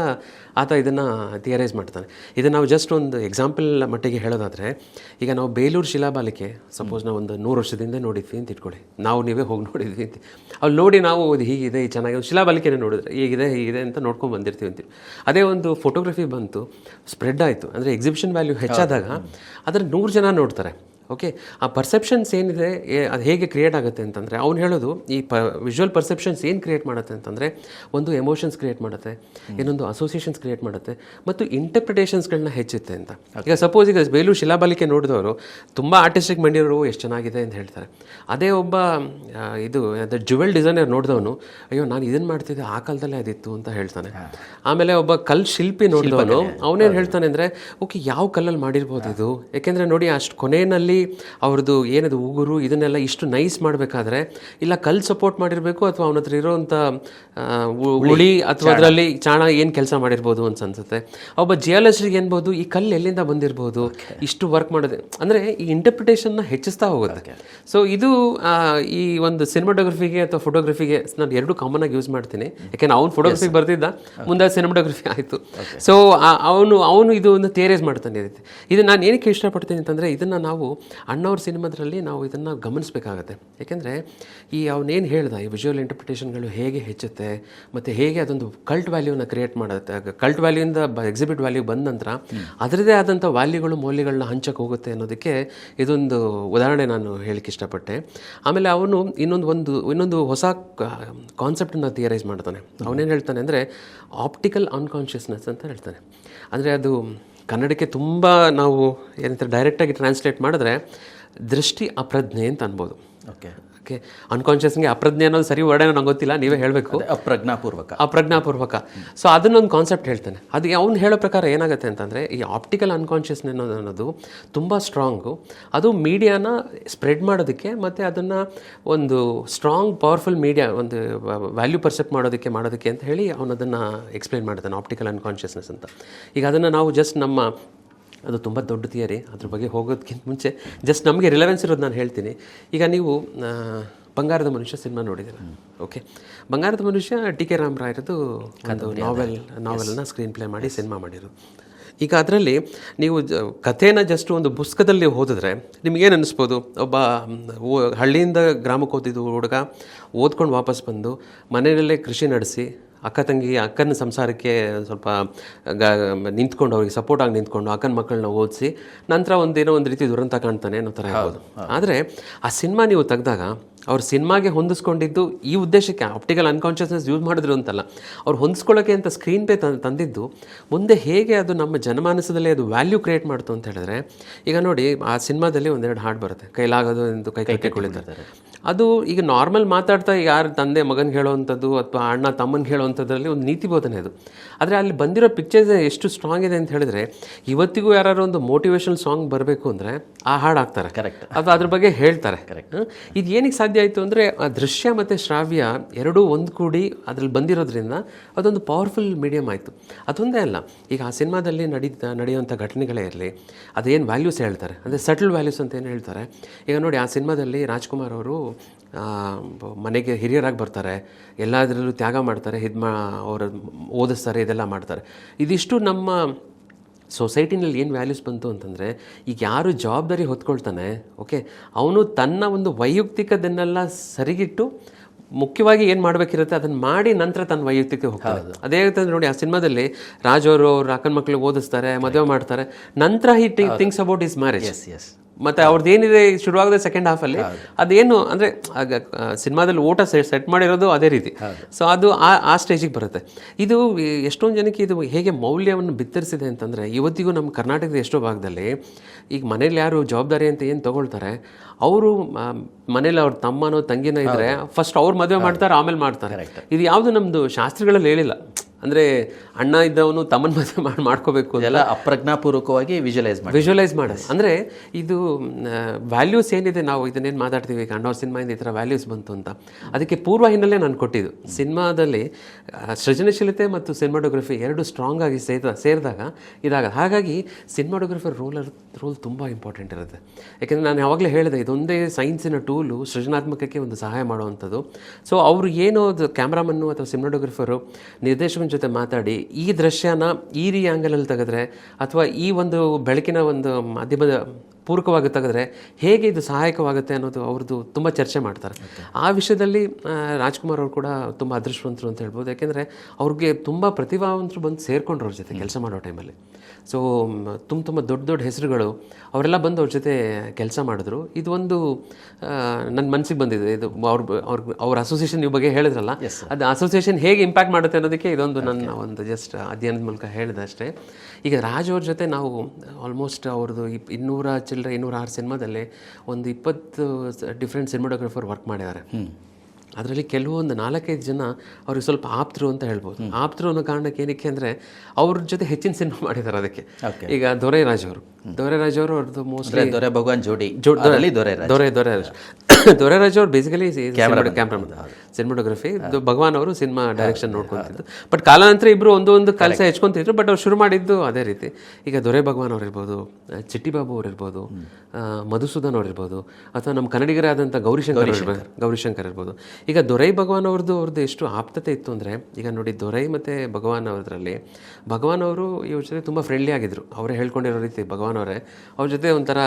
ಆತ ಇದನ್ನು ಥಿಯರೈಸ್ ಮಾಡ್ತಾನೆ. ಇದನ್ನು ನಾವು ಜಸ್ಟ್ ಒಂದು ಎಕ್ಸಾಂಪಲ್ ಮಟ್ಟಿಗೆ ಹೇಳೋದಾದರೆ, ಈಗ ನಾವು ಬೇಲೂರು ಶಿಲಾಬಾಲಿಕೆ ಸಪೋಸ್ ನಾವು ಒಂದು 100 ವರ್ಷದಿಂದ ನೋಡಿದ್ವಿ ಅಂತ ಇಟ್ಕೊಳ್ಳಿ, ನೀವೇ ಹೋಗಿ ನೋಡಿದ್ವಿ ಅಂತ. ಅಲ್ಲಿ ನೋಡಿ ನಾವು ಹೀಗಿದೆ, ಚೆನ್ನಾಗಿ ಒಂದು ಶಿಲಾಬಾಲಿಕೆನೇ ನೋಡಿದ್ರೆ ಹೀಗಿದೆ ಅಂತ ನೋಡ್ಕೊಂಡು ಬಂದಿರ್ತೀವಿ ಅಂತೀವಿ. ಅದೇ ಒಂದು ಫೋಟೋಗ್ರಫಿ ಬಂತು, ಸ್ಪ್ರೆಡ್ ಆಯಿತು, ಅಂದರೆ ಎಕ್ಸಿಬಿಷನ್ ವ್ಯಾಲ್ಯೂ ಹೆಚ್ಚಾದಾಗ ಅದನ್ನು 100 ಜನ ನೋಡ್ತಾರೆ. ಓಕೆ, ಆ ಪರ್ಸೆಪ್ಷನ್ಸ್ ಏನಿದೆ ಅದು ಹೇಗೆ ಕ್ರಿಯೇಟ್ ಆಗುತ್ತೆ ಅಂತಂದರೆ, ಅವ್ನು ಹೇಳೋದು ಈ ವಿಜುವಲ್ ಪರ್ಸೆಪ್ಷನ್ಸ್ ಏನು ಕ್ರಿಯೇಟ್ ಮಾಡುತ್ತೆ ಅಂತಂದರೆ, ಒಂದು ಎಮೋಷನ್ಸ್ ಕ್ರಿಯೇಟ್ ಮಾಡುತ್ತೆ, ಇನ್ನೊಂದು ಅಸೋಸಿಯೇಷನ್ಸ್ ಕ್ರಿಯೇಟ್ ಮಾಡುತ್ತೆ, ಮತ್ತು ಇಂಟರ್ಪ್ರಿಟೇಷನ್ಸ್ಗಳನ್ನ ಹೆಚ್ಚುತ್ತೆ ಅಂತ. ಈಗ ಸಪೋಸ್ ಈಗ ಬೇಲೂರು ಶಿಲಾಬಾಲಿಕೆ ನೋಡಿದವರು ತುಂಬ ಆರ್ಟಿಸ್ಟಿಕ್ ಮಂಡಿರೋರು ಎಷ್ಟು ಚೆನ್ನಾಗಿದೆ ಅಂತ ಹೇಳ್ತಾರೆ. ಅದೇ ಒಬ್ಬ ಜುವೆಲ್ ಡಿಸೈನರ್ ನೋಡಿದವನು, ಅಯ್ಯೋ ನಾನು ಇದನ್ನು ಮಾಡ್ತಿದ್ದೆ, ಆ ಕಾಲದಲ್ಲೇ ಅದಿತ್ತು ಅಂತ ಹೇಳ್ತಾನೆ. ಆಮೇಲೆ ಒಬ್ಬ ಶಿಲ್ಪಿ ನೋಡಿದವನು ಅವನೇನು ಹೇಳ್ತಾನೆ ಅಂದರೆ, ಓಕೆ ಯಾವ ಕಲ್ಲಲ್ಲಿ ಮಾಡಿರ್ಬೋದು ಇದು, ಯಾಕೆಂದರೆ ನೋಡಿ ಅಷ್ಟು ಕೊನೆಯಲ್ಲಿ ಅವ್ರದ್ದು ಏನದು ಉಗುರು ಇದನ್ನೆಲ್ಲ ಇಷ್ಟು ನೈಸ್ ಮಾಡಬೇಕಾದ್ರೆ ಇಲ್ಲ ಕಲ್ಲು ಸಪೋರ್ಟ್ ಮಾಡಿರಬೇಕು ಅಥವಾ ಅವನ ಹತ್ರ ಇರೋವಂಥ ಉಳಿ ಅಥವಾ ಅದರಲ್ಲಿ ಚಾಣ ಏನು ಕೆಲಸ ಮಾಡಿರ್ಬೋದು ಅಂತ ಅನ್ಸುತ್ತೆ. ಒಬ್ಬ ಜಿಯಾಲಜಿಸ್ಟ್ರಿಗೆ ಏನ್ಬೋದು ಈ ಕಲ್ಲು ಎಲ್ಲಿಂದ ಬಂದಿರ್ಬೋದು ಇಷ್ಟು ವರ್ಕ್ ಮಾಡೋದು ಅಂದರೆ ಈ ಇಂಟರ್ಪ್ರಿಟೇಷನ್ನ ಹೆಚ್ಚಿಸ್ತಾ ಹೋಗುತ್ತೆ. ಸೊ ಇದು ಈ ಒಂದು ಸಿನಿಮಾಟೋಗ್ರಫಿಗೆ ಅಥವಾ ಫೋಟೋಗ್ರಫಿಗೆ ನಾನು ಎರಡು ಕಾಮನ್ ಆಗಿ ಯೂಸ್ ಮಾಡ್ತೀನಿ. ಯಾಕೆಂದ್ರೆ ಅವ್ನು ಫೋಟೋಗ್ರಫಿಗೆ ಬರ್ತಿದ್ದ, ಮುಂದೆ ಸಿನಿಮಾಟೋಗ್ರಫಿ ಆಯಿತು. ಸೊ ಅವನು ಇದು ಒಂದು ಥಿಯರೈಸ್ ಮಾಡ್ತಾನೆ ಇರುತ್ತೆ. ಇದು ನಾನು ಏನಕ್ಕೆ ಇಷ್ಟಪಡ್ತೀನಿ ಅಂತಂದರೆ ಇದನ್ನು ನಾವು ಅಣ್ಣವ್ರ ಸಿನಿಮಾದ್ರಲ್ಲಿ ನಾವು ಇದನ್ನು ಗಮನಿಸಬೇಕಾಗತ್ತೆ. ಯಾಕೆಂದರೆ ಈ ಅವನೇನು ಹೇಳ್ದ ಈ ವಿಜುವಲ್ ಇಂಟರ್ಪ್ರಿಟೇಷನ್ಗಳು ಹೇಗೆ ಹೆಚ್ಚುತ್ತೆ ಮತ್ತು ಹೇಗೆ ಅದೊಂದು ಕಲ್ಟ್ ವ್ಯಾಲ್ಯೂನ ಕ್ರಿಯೇಟ್ ಮಾಡುತ್ತೆ. ಕಲ್ಟ್ ವ್ಯಾಲ್ಯೂಯಿಂದ ಎಕ್ಸಿಬಿಟ್ ವ್ಯಾಲ್ಯೂ ಬಂದ ನಂತರ ಅದರದೇ ಆದಂಥ ವ್ಯಾಲ್ಯೂಗಳು ಮೌಲ್ಯಗಳನ್ನ ಹಂಚಕ್ಕೆ ಹೋಗುತ್ತೆ ಅನ್ನೋದಕ್ಕೆ ಇದೊಂದು ಉದಾಹರಣೆ ನಾನು ಹೇಳಕ್ಕೆ ಇಷ್ಟಪಟ್ಟೆ. ಆಮೇಲೆ ಅವನು ಇನ್ನೊಂದು ಹೊಸ ಕಾನ್ಸೆಪ್ಟನ್ನು ಥಿಯರೈಸ್ ಮಾಡ್ತಾನೆ. ಅವನೇನು ಹೇಳ್ತಾನೆ ಅಂದರೆ ಆಪ್ಟಿಕಲ್ ಅನ್ಕಾನ್ಷಿಯಸ್ನೆಸ್ ಅಂತ ಹೇಳ್ತಾನೆ. ಅಂದರೆ ಅದು ಕನ್ನಡಕ್ಕೆ ತುಂಬ ನಾವು ಏನಂತಾರೆ ಡೈರೆಕ್ಟಾಗಿ ಟ್ರಾನ್ಸ್ಲೇಟ್ ಮಾಡಿದ್ರೆ ದೃಷ್ಟಿ ಅಪ್ರಜ್ಞೆ ಅಂತ ಅನ್ಬೋದು. ಓಕೆ, ಅನ್ಕಾನ್ಷಿಯಸ್ಗೆ ಅಪ್ರಜ್ಞೆ ಅನ್ನೋದು ಸರಿ ವರ್ಡ್ ಏನೋ ನಂಗೆ ಗೊತ್ತಿಲ್ಲ, ನೀವೇ ಹೇಳಬೇಕು. ಅಪ್ರಜ್ಞಾಪೂರ್ವಕ. ಸೊ ಅದನ್ನೊಂದು ಕಾನ್ಸೆಪ್ಟ್ ಹೇಳ್ತಾನೆ. ಅದು ಅವ್ನು ಹೇಳೋ ಪ್ರಕಾರ ಏನಾಗುತ್ತೆ ಅಂತಂದರೆ ಈ ಆಪ್ಟಿಕಲ್ ಅನ್ಕಾನ್ಷಿಯಸ್ನೆಸ್ ಅನ್ನೋದು ತುಂಬ ಸ್ಟ್ರಾಂಗು. ಅದು ಮೀಡಿಯಾನ ಸ್ಪ್ರೆಡ್ ಮಾಡೋದಕ್ಕೆ ಮತ್ತು ಅದನ್ನು ಒಂದು ಸ್ಟ್ರಾಂಗ್ ಪವರ್ಫುಲ್ ಮೀಡಿಯಾ ಒಂದು ವ್ಯಾಲ್ಯೂ ಪರ್ಸೆಪ್ಟ್ ಮಾಡೋದಕ್ಕೆ ಅಂತ ಹೇಳಿ ಅವನು ಅದನ್ನು ಎಕ್ಸ್ಪ್ಲೈನ್ ಮಾಡ್ತಾನೆ, ಆಪ್ಟಿಕಲ್ ಅನ್ಕಾನ್ಷಿಯಸ್ನೆಸ್ ಅಂತ. ಈಗ ಅದನ್ನು ನಾವು ಜಸ್ಟ್ ಅದು ತುಂಬ ದೊಡ್ಡ ಥಿಯರಿ, ಅದ್ರ ಬಗ್ಗೆ ಹೋಗೋದಕ್ಕಿಂತ ಮುಂಚೆ ಜಸ್ಟ್ ನಮಗೆ ರಿಲೆವೆನ್ಸ್ ಇರೋದು ನಾನು ಹೇಳ್ತೀನಿ. ಈಗ ನೀವು ಬಂಗಾರದ ಮನುಷ್ಯ ಸಿನಿಮಾ ನೋಡಿದ್ದೀರ. ಓಕೆ, ಬಂಗಾರದ ಮನುಷ್ಯ ಟಿ ಕೆ ರಾಮರಾಯರದು ಒಂದು ನಾವೆಲ್ನ ಸ್ಕ್ರೀನ್ ಪ್ಲೇ ಮಾಡಿ ಸಿನಿಮಾ ಮಾಡಿರೋದು. ಈಗ ಅದರಲ್ಲಿ ನೀವು ಕಥೆನ ಜಸ್ಟ್ ಒಂದು ಪುಸ್ತಕದಲ್ಲಿ ಓದಿದ್ರೆ ನಿಮಗೇನು ಅನ್ನಿಸ್ಬೋದು, ಒಬ್ಬ ಹಳ್ಳಿಯಿಂದ ಗ್ರಾಮಕ್ಕೆ ಓದಿದ್ದು ಹುಡುಗ ಓದ್ಕೊಂಡು ವಾಪಸ್ ಬಂದು ಮನೆಯಲ್ಲೇ ಕೃಷಿ ನಡೆಸಿ ಅಕ್ಕನ ಸಂಸಾರಕ್ಕೆ ಸ್ವಲ್ಪ ನಿಂತ್ಕೊಂಡು ಅವ್ರಿಗೆ ಸಪೋರ್ಟ್ ಆಗಿ ನಿಂತ್ಕೊಂಡು ಅಕ್ಕನ ಮಕ್ಕಳನ್ನ ಓದಿಸಿ ನಂತರ ಒಂದೇನೋ ಒಂದು ರೀತಿ ದುರಂತ ಕಾಣ್ತಾನೆ ಅನ್ನೋ ಥರ ಇರ್ಬೋದು. ಆದರೆ ಆ ಸಿನಿಮಾ ನೀವು ತೆಗೆದಾಗ ಅವ್ರ ಸಿನಿಮಾಗೆ ಹೊಂದಿಸ್ಕೊಂಡಿದ್ದು ಈ ಉದ್ದೇಶಕ್ಕೆ ಆಪ್ಟಿಕಲ್ ಅನ್ಕಾನ್ಷಿಯಸ್ನೆಸ್ ಯೂಸ್ ಮಾಡಿದ್ರು ಅಂತಲ್ಲ, ಅವ್ರು ಹೊಂದಿಸ್ಕೊಳ್ಳೋಕ್ಕೆ ಅಂತ ಸ್ಕ್ರೀನ್ ಪೇ ತಂದಿದ್ದು ಮುಂದೆ ಹೇಗೆ ಅದು ನಮ್ಮ ಜನಮಾನಸದಲ್ಲಿ ಅದು ವ್ಯಾಲ್ಯೂ ಕ್ರಿಯೇಟ್ ಮಾಡ್ತು ಅಂತ ಹೇಳಿದ್ರೆ, ಈಗ ನೋಡಿ ಆ ಸಿನಿಮಾದಲ್ಲಿ ಒಂದೆರಡು ಹಾಡು ಬರುತ್ತೆ, ಕೈಲಾಗೋದು ಎಂದು ಕೈ ಕುಳಿತಾರೆ. ಅದು ಈಗ ನಾರ್ಮಲ್ ಮಾತಾಡ್ತಾ ಯಾರು ತಂದೆ ಮಗನಿಗೆ ಹೇಳೋವಂಥದ್ದು ಅಥವಾ ಅಣ್ಣ ತಮ್ಮನಿಗೆ ಹೇಳೋವಂಥದ್ರಲ್ಲಿ ಒಂದು ನೀತಿ ಬೋಧನೆ ಅದು. ಆದರೆ ಅಲ್ಲಿ ಬಂದಿರೋ ಪಿಕ್ಚರ್ಸ್ ಎಷ್ಟು ಸ್ಟ್ರಾಂಗ್ ಇದೆ ಅಂತ ಹೇಳಿದ್ರೆ ಇವತ್ತಿಗೂ ಯಾರು ಒಂದು ಮೋಟಿವೇಶನಲ್ ಸಾಂಗ್ ಬರಬೇಕು ಅಂದರೆ ಆ ಹಾಡು ಹಾಕ್ತಾರೆ. ಕರೆಕ್ಟ್, ಅದು ಅದ್ರ ಬಗ್ಗೆ ಹೇಳ್ತಾರೆ. ಕರೆಕ್ಟ್. ಇದು ಏನಕ್ಕೆ ಸಾಧ್ಯ ಆಯಿತು ಅಂದರೆ ಆ ದೃಶ್ಯ ಮತ್ತು ಶ್ರಾವ್ಯ ಎರಡೂ ಒಂದು ಕೂಡಿ ಅದ್ರಲ್ಲಿ ಬಂದಿರೋದ್ರಿಂದ ಅದೊಂದು ಪವರ್ಫುಲ್ ಮೀಡಿಯಮ್ ಆಯಿತು. ಅದೊಂದೇ ಅಲ್ಲ, ಈಗ ಆ ಸಿನಿಮಾದಲ್ಲಿ ನಡೆಯುವಂಥ ಘಟನೆಗಳೇ ಇರಲಿ, ಅದೇನು ವ್ಯಾಲ್ಯೂಸ್ ಹೇಳ್ತಾರೆ ಅಂದರೆ ಸಟಲ್ ವ್ಯಾಲ್ಯೂಸ್ ಅಂತ ಏನು ಹೇಳ್ತಾರೆ. ಈಗ ನೋಡಿ ಆ ಸಿನಿಮಾದಲ್ಲಿ ರಾಜ್ಕುಮಾರ್ ಅವರು ಮನೆಗೆ ಹಿರಿಯರಾಗಿ ಬರ್ತಾರೆ, ಎಲ್ಲದರಲ್ಲೂ ತ್ಯಾಗ ಮಾಡ್ತಾರೆ, ಅವರು ಓದಿಸ್ತಾರೆ, ಇದೆಲ್ಲ ಮಾಡ್ತಾರೆ. ಇದಿಷ್ಟು ನಮ್ಮ ಸೊಸೈಟಿನಲ್ಲಿ ಏನು ವ್ಯಾಲ್ಯೂಸ್ ಬಂತು ಅಂತಂದರೆ, ಈಗ ಯಾರು ಜವಾಬ್ದಾರಿ ಹೊತ್ಕೊಳ್ತಾನೆ, ಓಕೆ, ಅವನು ತನ್ನ ಒಂದು ವೈಯಕ್ತಿಕದನ್ನೆಲ್ಲ ಸರಿಗಿಟ್ಟು ಮುಖ್ಯವಾಗಿ ಏನು ಮಾಡಬೇಕಿರುತ್ತೆ ಅದನ್ನು ಮಾಡಿ ನಂತರ ತನ್ನ ವೈಯಕ್ತಿಕ ಹೋಗ್ತಾರೆ. ಅದೇ ಹೇಳ್ತಂದ್ರೆ ನೋಡಿ ಆ ಸಿನಿಮಾದಲ್ಲಿ ರಾಜ್ ಅವರು ಅವ್ರ ಅಕ್ಕನ ಮಕ್ಕಳಿಗೆ ಓದಿಸ್ತಾರೆ, ಮದುವೆ ಮಾಡ್ತಾರೆ, ನಂತರ ಹಿ ಥಿಂಕ್ಸ್ ಅಬೌಟ್ ಹಿಸ್ ಮ್ಯಾರೇಜ್. ಮತ್ತು ಅವ್ರದ್ದು ಏನಿದೆ ಶುರುವಾಗದೆ ಸೆಕೆಂಡ್ ಹಾಫಲ್ಲಿ ಅದೇನು ಅಂದರೆ ಆಗ ಸಿನಿಮಾದಲ್ಲಿ ಊಟ ಸೆಟ್ ಮಾಡಿರೋದು ಅದೇ ರೀತಿ. ಸೊ ಅದು ಆ ಸ್ಟೇಜಿಗೆ ಬರುತ್ತೆ. ಇದು ಎಷ್ಟೊಂದು ಜನಕ್ಕೆ ಇದು ಹೇಗೆ ಮೌಲ್ಯವನ್ನು ಬಿತ್ತರಿಸಿದೆ ಅಂತಂದರೆ, ಇವತ್ತಿಗೂ ನಮ್ಮ ಕರ್ನಾಟಕದ ಎಷ್ಟೋ ಭಾಗದಲ್ಲಿ ಈಗ ಮನೇಲಿ ಯಾರು ಜವಾಬ್ದಾರಿ ಅಂತ ಏನು ತೊಗೊಳ್ತಾರೆ ಅವರು ಮನೇಲಿ ಅವ್ರ ತಮ್ಮನೋ ತಂಗಿನೋ ಇದ್ದರೆ ಫಸ್ಟ್ ಅವ್ರು ಮದುವೆ ಮಾಡ್ತಾರೆ, ಆಮೇಲೆ ಮಾಡ್ತಾರೆ. ಇದು ಯಾವುದು ನಮ್ಮದು ಶಾಸ್ತ್ರಗಳಲ್ಲಿ ಹೇಳಿಲ್ಲ. ಅಂದರೆ ಅಣ್ಣ ಇದ್ದವನು ತಮ್ಮನ ಮದುವೆ ಮಾಡ್ಕೋಬೇಕು ಎಲ್ಲ ಅಪ್ರಜ್ಞಾಪೂರ್ವಕವಾಗಿ ವಿಜುವಲೈಸ್ ಮಾಡೋದು. ಅಂದರೆ ಇದು ವ್ಯಾಲ್ಯೂಸ್ ಏನಿದೆ, ನಾವು ಇದನ್ನೇನು ಮಾತಾಡ್ತೀವಿ ಈಗ ಅಣ್ಣವ್ರ ಸಿನಿಮಾಯಿಂದ ಈ ಥರ ವ್ಯಾಲ್ಯೂಸ್ ಬಂತು ಅಂತ, ಅದಕ್ಕೆ ಪೂರ್ವ ಹಿನ್ನೆಲೆ ನಾನು ಕೊಟ್ಟಿದ್ದು. ಸಿನಿಮಾದಲ್ಲಿ ಸೃಜನಶೀಲತೆ ಮತ್ತು ಸಿನಿಮಾಟೋಗ್ರಫಿ ಎರಡು ಸ್ಟ್ರಾಂಗ್ ಆಗಿ ಸೇರಿದಾಗ ಇದಾಗ ಹಾಗಾಗಿ ಸಿನಿಮಾಟೋಗ್ರಫರ್ ರೋಲ್ ತುಂಬ ಇಂಪಾರ್ಟೆಂಟ್ ಇರುತ್ತೆ. ಯಾಕೆಂದರೆ ನಾನು ಯಾವಾಗಲೇ ಹೇಳಿದೆ, ಇದೊಂದೇ ಸೈನ್ಸಿನ ಟೂಲು ಸೃಜನಾತ್ಮಕಕ್ಕೆ ಒಂದು ಸಹಾಯ ಮಾಡುವಂಥದ್ದು. ಸೊ ಅವರು ಏನೋ ಕ್ಯಾಮ್ರಾಮನ್ನು ಅಥವಾ ಸಿನಿಮಾಟೋಗ್ರಫರು ನಿರ್ದೇಶಕನ ಜೊತೆ ಮಾತಾಡಿ ಈ ದೃಶ್ಯನ ಈ ಆ್ಯಂಗಲಲ್ಲಿ ತೆಗೆದ್ರೆ ಅಥವಾ ಈ ಒಂದು ಬೆಳಕಿನ ಒಂದು ಮಾಧ್ಯಮದ ಪೂರಕವಾಗಿ ತೆಗೆದ್ರೆ ಹೇಗೆ ಇದು ಸಹಾಯಕವಾಗುತ್ತೆ ಅನ್ನೋದು ಅವ್ರದ್ದು ತುಂಬ ಚರ್ಚೆ ಮಾಡ್ತಾರೆ. ಆ ವಿಷಯದಲ್ಲಿ ರಾಜ್ಕುಮಾರ್ ಅವರು ಕೂಡ ತುಂಬ ಅದೃಷ್ಟವಂತರು ಅಂತ ಹೇಳ್ಬೋದು. ಯಾಕೆಂದರೆ ಅವ್ರಿಗೆ ತುಂಬ ಪ್ರತಿಭಾವಂತರು ಬಂದು ಸೇರಿಕೊಂಡ್ರು ಅವ್ರ ಜೊತೆ ಕೆಲಸ ಮಾಡೋ ಟೈಮಲ್ಲಿ. ಸೊ ತುಂಬ ದೊಡ್ಡ ಹೆಸರುಗಳು ಅವರೆಲ್ಲ ಬಂದು ಅವ್ರ ಜೊತೆ ಕೆಲಸ ಮಾಡಿದ್ರು. ಇದು ಒಂದು ನನ್ನ ಮನಸ್ಸಿಗೆ ಬಂದಿದೆ. ಇದು ಅವ್ರ ಅಸೋಸಿಯೇಷನ್ ನೀವು ಬಗ್ಗೆ ಹೇಳಿದ್ರಲ್ಲ, ಅದು ಅಸೋಸಿಯೇಷನ್ ಹೇಗೆ ಇಂಪ್ಯಾಕ್ಟ್ ಮಾಡುತ್ತೆ ಅನ್ನೋದಕ್ಕೆ ಇದೊಂದು ನನ್ನ ಒಂದು ಜಸ್ಟ್ ಅಧ್ಯಯನದ ಮೂಲಕ ಹೇಳಿದೆ ಅಷ್ಟೇ. ಈಗ ರಾಜ್ ಅವ್ರ ಜೊತೆ ನಾವು ಆಲ್ಮೋಸ್ಟ್ ಅವ್ರದ್ದು 206 ಸಿನಿಮಾದಲ್ಲಿ ಒಂದು 20 ಡಿಫ್ರೆಂಟ್ ಸಿನಿಮಾಟೋಗ್ರಫರ್ ವರ್ಕ್ ಮಾಡಿದ್ದಾರೆ. ಅದರಲ್ಲಿ ಕೆಲವೊಂದು 4-5 ಜನ ಅವ್ರಿಗೆ ಸ್ವಲ್ಪ ಆಪ್ತರು ಅಂತ ಹೇಳ್ಬೋದು. ಆಪ್ತರು ಅನ್ನೋ ಕಾರಣಕ್ಕೆ ಏನಕ್ಕೆ ಅಂದರೆ ಅವ್ರ ಜೊತೆ ಹೆಚ್ಚಿನ ಸಿನಿಮಾ ಮಾಡಿದ್ದಾರೆ. ಅದಕ್ಕೆ ಈಗ ದೊರೈರಾಜ್ ಅವರು ದೊರೆರಾಜ್ ಅವರು ಅವ್ರದ್ದು ಮೋಸ್ಟ್ಲಿ ದೊರೆ ಭಗವಾನ್ ಜೋಡಿ ಅದರಲ್ಲಿ ದೊರೆರಾಜ್. ದೊರೆರಾಜ್ ಅವರು ಬೇಸಿಕಲಿ ಕ್ಯಾಮ್ರಾಮನ್ ಸಿನಿಮಾಟೋಗ್ರಫಿ, ಭಗವಾನ್ ಅವರು ಸಿನಿಮಾ ಡೈರೆಕ್ಷನ್ ನೋಡ್ಕೊಂತಿದ್ದು. ಬಟ್ ಕಾಲಾನಂತರ ಇಬ್ರು ಒಂದು ಕೆಲಸ ಹೆಚ್ಕೊಂತಿದ್ರು. ಬಟ್ ಅವ್ರು ಶುರು ಮಾಡಿದ್ದು ಅದೇ ರೀತಿ. ಈಗ ದೊರೆ ಭಗವಾನ್ ಅವ್ರು ಇರ್ಬೋದು, ಚಿಟ್ಟಿ ಬಾಬು ಅವ್ರು ಇರ್ಬೋದು, ಮಧುಸೂದನ್ ಅವ್ರು ಇರ್ಬೋದು, ಅಥವಾ ನಮ್ಮ ಕನ್ನಡಿಗರೇ ಆದಂಥ ಗೌರಿಶಂಕರ್ ಇರ್ಬೋದು. ಈಗ ದೊರೈ ಭಗವಾನ್ ಅವ್ರದ್ದು ಎಷ್ಟು ಆಪ್ತತೆ ಇತ್ತು ಅಂದರೆ, ಈಗ ನೋಡಿ ದೊರೈ ಮತ್ತು ಭಗವಾನ್ ಅವರಲ್ಲಿ ಭಗವಾನ್ ಅವರು ಇವ್ರ ಜೊತೆ ತುಂಬ ಫ್ರೆಂಡ್ಲಿ ಆಗಿದ್ರು. ಅವರೇ ಹೇಳ್ಕೊಂಡಿರೋ ರೀತಿ ಭಗವಾನ್ ಅವರೇ ಅವ್ರ ಜೊತೆ ಒಂಥರ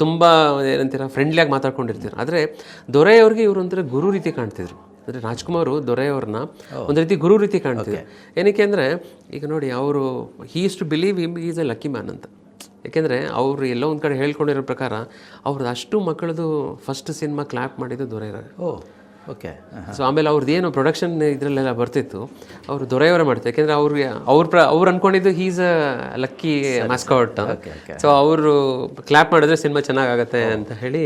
ತುಂಬ ಏನಂತೀರ ಫ್ರೆಂಡ್ಲಿಯಾಗಿ ಮಾತಾಡ್ಕೊಂಡಿರ್ತಾರೆ. ಆದರೆ ದೊರೆ ಅವ್ರಿಗೆ ಇವರು ಒಂಥರ ಗುರು ರೀತಿ ಕಾಣ್ತಿದ್ರು. ಅಂದರೆ ರಾಜ್ಕುಮಾರ್ ದೊರೆ ಅವ್ರನ್ನ ಒಂದು ರೀತಿ ಗುರು ರೀತಿ ಕಾಣ್ತಿದ್ರು. ಏನಕ್ಕೆ ಅಂದರೆ ಈಗ ನೋಡಿ ಅವರು he is to believe him is a lucky man ಅಂತ. ಯಾಕೆಂದರೆ ಅವರು ಎಲ್ಲೋ ಒಂದು ಕಡೆ ಹೇಳ್ಕೊಂಡಿರೋ ಪ್ರಕಾರ ಅವ್ರದ್ದು ಅಷ್ಟು ಮಕ್ಕಳದು ಫಸ್ಟ್ ಸಿನಿಮಾ ಕ್ಲಾಪ್ ಮಾಡಿದ್ದು ದೊರೆ. ಓಕೆ. ಸೊ ಆಮೇಲೆ ಅವ್ರದ್ದು ಏನು ಪ್ರೊಡಕ್ಷನ್ ಇದರಲ್ಲೆಲ್ಲ ಬರ್ತಿತ್ತು ಅವರು ದೊರೆಯವರೇ ಮಾಡ್ತಾರೆ. ಯಾಕೆಂದರೆ ಅವ್ರು ಅನ್ಕೊಂಡಿದ್ದು ಹೀಸ್ ಅ ಲಕ್ಕಿ ಮ್ಯಾಸ್ಕಾಟ್. ಸೊ ಅವರು ಕ್ಲಾಪ್ ಮಾಡಿದ್ರೆ ಸಿನಿಮಾ ಚೆನ್ನಾಗಾಗತ್ತೆ ಅಂತ ಹೇಳಿ.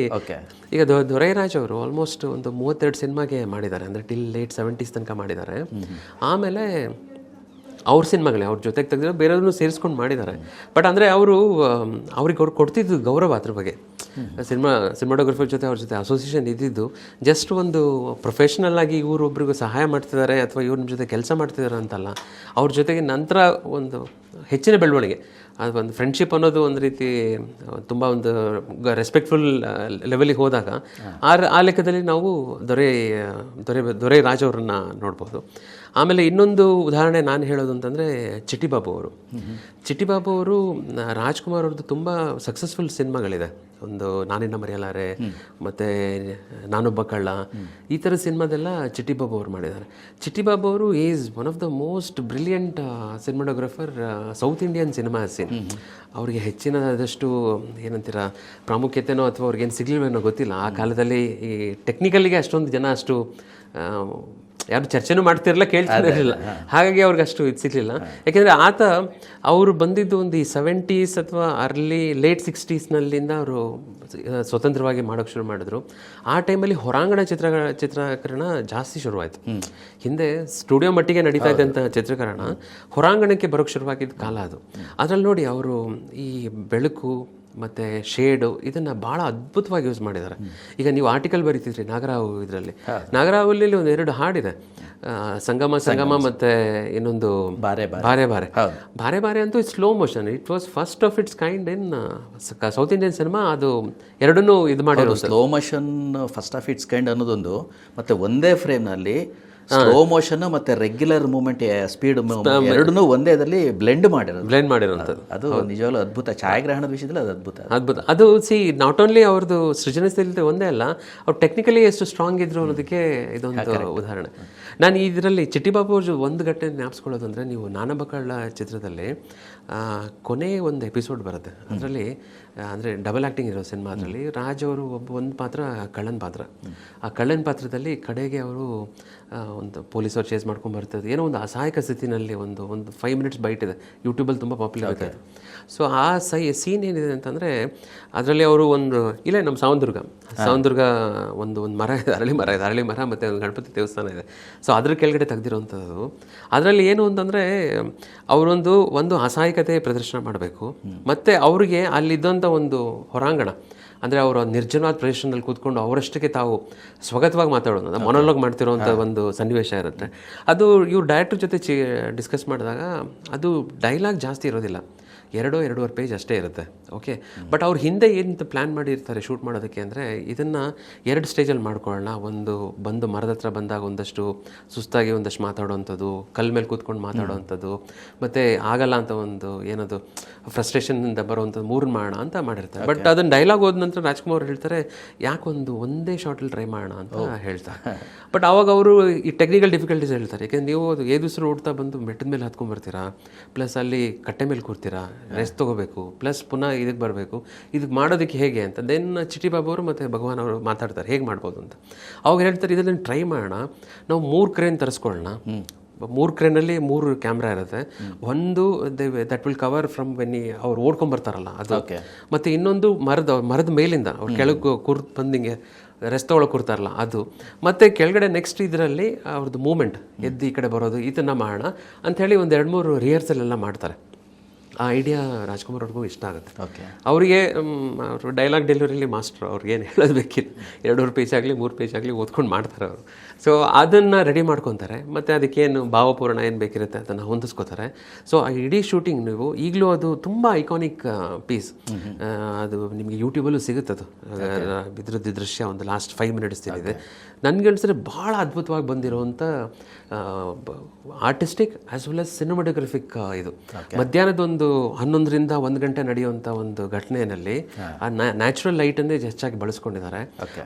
ಈಗ ದೊರೈರಾಜ್ ಅವರು ಆಲ್ಮೋಸ್ಟ್ ಒಂದು 32 ಸಿನಿಮಾಗೆ ಮಾಡಿದ್ದಾರೆ. ಅಂದರೆ ಟಿಲ್ ಲೇಟ್ 70s ತನಕ ಮಾಡಿದ್ದಾರೆ. ಆಮೇಲೆ ಅವ್ರ ಸಿನಿಮಾಗಳೇ ಅವ್ರ ಜೊತೆಗೆ ತೆಗೆದಿರೋ ಬೇರೆಯವ್ರನ್ನೂ ಸೇರಿಸ್ಕೊಂಡು ಮಾಡಿದ್ದಾರೆ. ಬಟ್ ಅಂದರೆ ಅವ್ರಿಗೆ ಕೊಡ್ತಿದ್ದು ಗೌರವ ಅದ್ರ ಬಗ್ಗೆ. ಸಿನಿಮಾಟೋಗ್ರಫರ್ ಜೊತೆ ಅವ್ರ ಜೊತೆ ಅಸೋಸಿಯೇಷನ್ ಇದ್ದಿದ್ದು ಜಸ್ಟ್ ಒಂದು ಪ್ರೊಫೆಷ್ನಲ್ ಆಗಿ ಇವ್ರೊಬ್ರಿಗೂ ಸಹಾಯ ಮಾಡ್ತಿದ್ದಾರೆ ಅಥವಾ ಇವ್ರ ಜೊತೆ ಕೆಲಸ ಮಾಡ್ತಿದ್ದಾರೆ ಅಂತಲ್ಲ. ಅವ್ರ ಜೊತೆಗೆ ನಂತರ ಒಂದು ಹೆಚ್ಚಿನ ಬೆಳವಣಿಗೆ, ಅದು ಒಂದು ಫ್ರೆಂಡ್ಶಿಪ್ ಅನ್ನೋದು ಒಂದು ರೀತಿ ತುಂಬ ಒಂದು ರೆಸ್ಪೆಕ್ಟ್ಫುಲ್ ಲೆವೆಲಿಗೆ ಹೋದಾಗ ಆ ಲೆಕ್ಕದಲ್ಲಿ ನಾವು ದೊರೆ ರಾಜ್ ಅವ್ರನ್ನ ನೋಡ್ಬೋದು. ಆಮೇಲೆ ಇನ್ನೊಂದು ಉದಾಹರಣೆ ನಾನು ಹೇಳೋದು ಅಂತಂದರೆ ಚಿಟ್ಟಿಬಾಬು ಅವರು. ಚಿಟ್ಟಿಬಾಬು ಅವರು ರಾಜ್ಕುಮಾರ್ ಅವ್ರದ್ದು ತುಂಬ ಸಕ್ಸಸ್ಫುಲ್ ಸಿನಿಮಾಗಳಿದೆ. ಒಂದು ನಾನಿನ್ನ ಮರೆಯಲಾರೆ ಮತ್ತು ನಾನೊಬ್ಬ ಕಳ್ಳ, ಈ ಥರ ಸಿನಿಮಾದೆಲ್ಲ ಚಿಟ್ಟಿಬಾಬು ಅವರು ಮಾಡಿದ್ದಾರೆ. ಚಿಟ್ಟಿಬಾಬು ಅವರು is one of the most brilliant cinematographer south Indian cinema scene. ಅವರಿಗೆ ಹೆಚ್ಚಿನದಷ್ಟು ಏನಂತೀರ ಪ್ರಾಮುಖ್ಯತೆನೋ ಅಥವಾ ಅವ್ರಿಗೇನು ಸಿಗಲಿಲ್ವೇನೋ ಗೊತ್ತಿಲ್ಲ. ಆ ಕಾಲದಲ್ಲಿ ಈ ಟೆಕ್ನಿಕಲಿಗೆ ಅಷ್ಟೊಂದು ಜನ ಅಷ್ಟು ಯಾರು ಚರ್ಚೆನೂ ಮಾಡ್ತಿರಲಿಲ್ಲ, ಕೇಳ್ತಿರಲಿಲ್ಲ. ಹಾಗಾಗಿ ಅವ್ರಿಗೆ ಅಷ್ಟು ಇದು ಸಿಗಲಿಲ್ಲ. ಯಾಕೆಂದರೆ ಅವರು ಬಂದಿದ್ದು ಒಂದು ಈ 70s ಅಥವಾ ಲೇಟ್ 60sನಲ್ಲಿಂದ ಅವರು ಸ್ವತಂತ್ರವಾಗಿ ಮಾಡೋಕ್ಕೆ ಶುರು ಮಾಡಿದ್ರು. ಆ ಟೈಮಲ್ಲಿ ಹೊರಾಂಗಣ ಚಿತ್ರೀಕರಣ ಜಾಸ್ತಿ ಶುರುವಾಯಿತು. ಹಿಂದೆ ಸ್ಟುಡಿಯೋ ಮಟ್ಟಿಗೆ ನಡೀತಾ ಇದ್ದಂಥ ಚಿತ್ರೀಕರಣ ಹೊರಾಂಗಣಕ್ಕೆ ಬರೋಕ್ಕೆ ಶುರುವಾಗಿದ್ದ ಕಾಲ ಅದು. ಅದರಲ್ಲಿ ನೋಡಿ ಅವರು ಈ ಬೆಳಕು ಮತ್ತು ಶೇಡು ಇದನ್ನು ಭಾಳ ಅದ್ಭುತವಾಗಿ ಯೂಸ್ ಮಾಡಿದ್ದಾರೆ. ಈಗ ನೀವು ಆರ್ಟಿಕಲ್ ಬರೀತಿದ್ರಿ ನಾಗರಾವ್ ಇದರಲ್ಲಿ. ನಾಗರಾವಲ್ಲಿ ಒಂದು 2 ಹಾಡಿದೆ, ಸಂಗಮ ಮತ್ತು ಇನ್ನೊಂದು ಬಾರೆ ಬಾರೆ ಅಂತೂ slow motion. It was first of it's kind in south Indian cinema. ಅದು ಎರಡನ್ನೂ ಇದು ಮಾಡಿರೋದು. Slow motion first of it's kind ಅನ್ನೋದೊಂದು, ಮತ್ತು ಒಂದೇ ಫ್ರೇಮ್ನಲ್ಲಿ ಸ್ಲೋ ಮೋಷನ್ ಮತ್ತೆ ರೆಗ್ಯುಲರ್ ಮೂವ್ಮೆಂಟ್ ಸ್ಪೀಡ್ ಎರಡನ್ನೂ ಒಂದೇ ಇದರಲ್ಲಿ ಬ್ಲೆಂಡ್ ಮಾಡಿರೋದು. ಅದು ನಿಜವಾಗ್ಲೂ ಅದ್ಭುತ. ಛಾಯಾಗ್ರಹಣದ ವಿಷಯದಲ್ಲಿ ಅದು ಅದ್ಭುತ. ಅದು ನಾಟ್ ಓನ್ಲಿ ಅವ್ರದ್ದು ಸೃಜನಶೀಲತೆ ಒಂದೇ ಅಲ್ಲ, ಅವ್ರು ಟೆಕ್ನಿಕಲಿ ಎಷ್ಟು ಸ್ಟ್ರಾಂಗ್ ಇದ್ರು ಅನ್ನೋದಕ್ಕೆ ಇದೊಂದು ಉದಾಹರಣೆ. ನಾನು ಇದರಲ್ಲಿ ಚಿಟ್ಟಿಬಾಬು ಅವ್ರ ಒಂದು ಘಟನೆ ಜ್ಞಾಪಿಸ್ಕೊಳ್ಳೋದು ಅಂದರೆ, ನೀವು ನಾನೊಬ್ಬ ಕಳ್ಳ ಚಿತ್ರದಲ್ಲಿ ಕೊನೆ ಒಂದು ಎಪಿಸೋಡ್ ಬರುತ್ತೆ. ಅದರಲ್ಲಿ ಅಂದರೆ ಡಬಲ್ ಆ್ಯಕ್ಟಿಂಗ್ ಇರೋ ಸಿನಿಮಾ. ಅದರಲ್ಲಿ ರಾಜ್ ಅವರು ಒಂದು ಪಾತ್ರ ಕಳ್ಳನ ಪಾತ್ರ. ಆ ಕಳ್ಳನ ಪಾತ್ರದಲ್ಲಿ ಕಡೆಗೆ ಅವರು ಒಂದು ಪೊಲೀಸವ್ರು ಚೇಸ್ ಮಾಡ್ಕೊಂಡು ಬರ್ತದೆ, ಏನೋ ಒಂದು ಅಸಹಾಯಕ ಸ್ಥಿತಿನಲ್ಲಿ ಒಂದು 5 minutes ಬೈಟ್ ಇದೆ, ಯೂಟ್ಯೂಬಲ್ಲಿ ತುಂಬ ಪಾಪ್ಯುಲರ್ ಆಗಿದೆ. ಸೊ ಆ ಸೀನ್ ಏನಿದೆ ಅಂತಂದರೆ, ಅದರಲ್ಲಿ ಅವರು ಇಲ್ಲೇ ನಮ್ಮ ಸಾವಂದುರ್ಗ ಒಂದು ಮರ ಇದೆ, ಅರಳಿ ಮರ ಮತ್ತು ಒಂದು ಗಣಪತಿ ದೇವಸ್ಥಾನ ಇದೆ. ಸೊ ಅದ್ರ ಕೆಳಗಡೆ ತೆಗೆದಿರೋವಂಥದ್ದು. ಅದರಲ್ಲಿ ಏನು ಅಂತಂದರೆ, ಅವರೊಂದು ಅಸಹಾಯಕತೆ ಪ್ರದರ್ಶನ ಮಾಡಬೇಕು, ಮತ್ತು ಅವ್ರಿಗೆ ಅಲ್ಲಿದ್ದಂಥ ಒಂದು ಹೊರಾಂಗಣ ಅಂದರೆ ಅವರು ನಿರ್ಜನವಾದ ಪ್ರದೇಶದಲ್ಲಿ ಕೂತ್ಕೊಂಡು ಅವರಷ್ಟಕ್ಕೆ ತಾವು ಸ್ವಗತವಾಗಿ ಮಾತಾಡೋದು, ಮೊನೋಲಾಗ್ ಮಾಡ್ತಿರೋವಂಥ ಒಂದು ಸನ್ನಿವೇಶ ಇರುತ್ತೆ. ಅದು ಇವ್ರು ಡೈರೆಕ್ಟರ್ ಜೊತೆ ಡಿಸ್ಕಸ್ ಮಾಡಿದಾಗ ಅದು ಡೈಲಾಗ್ ಜಾಸ್ತಿ ಇರೋದಿಲ್ಲ, 2-2.5 ಪೇಜ್ ಅಷ್ಟೇ ಇರುತ್ತೆ. ಓಕೆ, ಬಟ್ ಅವ್ರು ಹಿಂದೆ ಏನು ಪ್ಲ್ಯಾನ್ ಮಾಡಿರ್ತಾರೆ ಶೂಟ್ ಮಾಡೋದಕ್ಕೆ ಅಂದರೆ, ಇದನ್ನು 2 ಸ್ಟೇಜಲ್ಲಿ ಮಾಡ್ಕೊಳ್ಳೋಣ. ಬಂದು ಮರದ ಹತ್ರ ಬಂದಾಗ ಒಂದಷ್ಟು ಸುಸ್ತಾಗಿ ಒಂದಷ್ಟು ಮಾತಾಡೋವಂಥದ್ದು, ಕಲ್ ಮೇಲೆ ಕೂತ್ಕೊಂಡು ಮಾತಾಡೋವಂಥದ್ದು, ಮತ್ತು ಆಗಲ್ಲ ಅಂತ ಏನದು ಫ್ರಸ್ಟ್ರೇಷನ್ನಿಂದ ಬರೋವಂಥದ್ದು 3 ಮಾಡೋಣ ಅಂತ ಮಾಡಿರ್ತಾರೆ. ಬಟ್ ಅದನ್ನು ಡೈಲಾಗ್ ಹೋದ ನಂತರ ರಾಜ್ಕುಮಾರ್ ಹೇಳ್ತಾರೆ, ಒಂದೇ ಶಾರ್ಟಲ್ಲಿ ಟ್ರೈ ಮಾಡೋಣ ಅಂತ ಹೇಳ್ತಾರೆ. ಬಟ್ ಆವಾಗ ಅವರು ಈ ಟೆಕ್ನಿಕಲ್ ಡಿಫಿಕಲ್ಟೀಸ್ ಹೇಳ್ತಾರೆ. ಯಾಕೆಂದರೆ ನೀವು ಏದುಸಿರು ಓಡ್ತಾ ಬಂದು ಬೆಟ್ಟದ ಮೇಲೆ ಹತ್ಕೊಂಡ್ಬರ್ತೀರಾ, ಪ್ಲಸ್ ಅಲ್ಲಿ ಕಟ್ಟೆ ಮೇಲೆ ಕೂರ್ತೀರಾ, ರೆಸ್ಟ್ ತೊಗೋಬೇಕು, ಪ್ಲಸ್ ಪುನಃ ಇದಕ್ಕೆ ಬರಬೇಕು, ಇದಕ್ಕೆ ಮಾಡೋದಕ್ಕೆ ಹೇಗೆ ಅಂತ. ದೆನ್ ಚಿಟ್ಟಿಬಾಬು ಅವರು ಮತ್ತು ಭಗವಾನ್ ಅವರು ಮಾತಾಡ್ತಾರೆ ಹೇಗೆ ಮಾಡ್ಬೋದು ಅಂತ. ಅವಾಗ ಹೇಳ್ತಾರೆ, ಇದನ್ನು ಟ್ರೈ ಮಾಡೋಣ, ನಾವು 3 ಕ್ರೇನ್ ತರಿಸ್ಕೊಳ್ಳೋಣ. 3 ಕ್ರೇನಲ್ಲಿ 3 ಕ್ಯಾಮ್ರಾ ಇರುತ್ತೆ. ಒಂದು ದಟ್ ವಿಲ್ ಕವರ್ ಫ್ರಮ್ ಅವ್ರು ಓಡ್ಕೊಂಬರ್ತಾರಲ್ಲ ಅದು, ಮತ್ತು ಇನ್ನೊಂದು ಮರದ ಮೇಲಿಂದ ಅವ್ರು ಕೆಳಗೆ ಬಂದಿಂಗೆ ರೆಸ್ಟ್ ತೊಗೊಳಕ್ಕೆ ಕೂರ್ತಾರಲ್ಲ ಅದು, ಮತ್ತು ಕೆಳಗಡೆ ನೆಕ್ಸ್ಟ್ ಇದರಲ್ಲಿ ಅವ್ರದ್ದು ಮೂಮೆಂಟ್ ಎದ್ದು ಈ ಕಡೆ ಬರೋದು, ಇದನ್ನು ಮಾಡೋಣ ಅಂಥೇಳಿ 1-2-3 ರಿಹರ್ಸಲ್ ಎಲ್ಲ ಮಾಡ್ತಾರೆ. ಆ ಐಡಿಯಾ ರಾಜ್ಕುಮಾರ್ ಅವ್ರಿಗೂ ಇಷ್ಟ ಆಗುತ್ತೆ. ಓಕೆ. ಅವರಿಗೆ ಅವರು ಡೈಲಾಗ್ ಡೆಲಿವರಿಲಿ ಮಾಸ್ಟ್ರು, ಅವ್ರಿಗೇನು ಹೇಳೋದು ಬೇಕಿಲ್ಲ, 2 ಪೇಜ್ ಆಗಲಿ 3 ಪೇಜ್ ಆಗಲಿ ಓದ್ಕೊಂಡು ಮಾಡ್ತಾರೆ ಅವರು. ಸೊ ಅದನ್ನು ರೆಡಿ ಮಾಡ್ಕೊತಾರೆ, ಮತ್ತು ಅದಕ್ಕೇನು ಭಾವಪೂರ್ಣ ಏನು ಬೇಕಿರುತ್ತೆ ಅದನ್ನು ಹೊಂದಿಸ್ಕೋತಾರೆ. ಸೊ ಆ ಇಡೀ ಶೂಟಿಂಗ್ ನೀವು ಈಗಲೂ ಅದು ತುಂಬ ಐಕಾನಿಕ್ ಪೀಸ್. ಅದು ನಿಮಗೆ ಯೂಟ್ಯೂಬಲ್ಲೂ ಸಿಗುತ್ತೆ, ಅದು ಇದ್ರದ್ದು ದೃಶ್ಯ ಒಂದು ಲಾಸ್ಟ್ 5 ಮಿನಿಟ್ಸ್ ಇದೆ. ನನಗೆ ಅನಿಸಿದ್ರೆ ಭಾಳ ಅದ್ಭುತವಾಗಿ ಬಂದಿರೋವಂಥ ಆರ್ಟಿಸ್ಟಿಕ್ ಆ್ಯಸ್ ವೆಲ್ ಆಸ್ ಸಿನಿಮಾಟೋಗ್ರಫಿಕ್ ಇದು. ಮಧ್ಯಾಹ್ನದ ಒಂದು 11ರಿಂದ 1 ಗಂಟೆ ನಡೆಯುವಂಥ ಒಂದು ಘಟನೆಯಲ್ಲಿ ಆ ನ್ಯಾಚುರಲ್ ಲೈಟನ್ನೇ ಹೆಚ್ಚಾಗಿ ಬಳಸ್ಕೊಂಡಿದ್ದಾರೆ.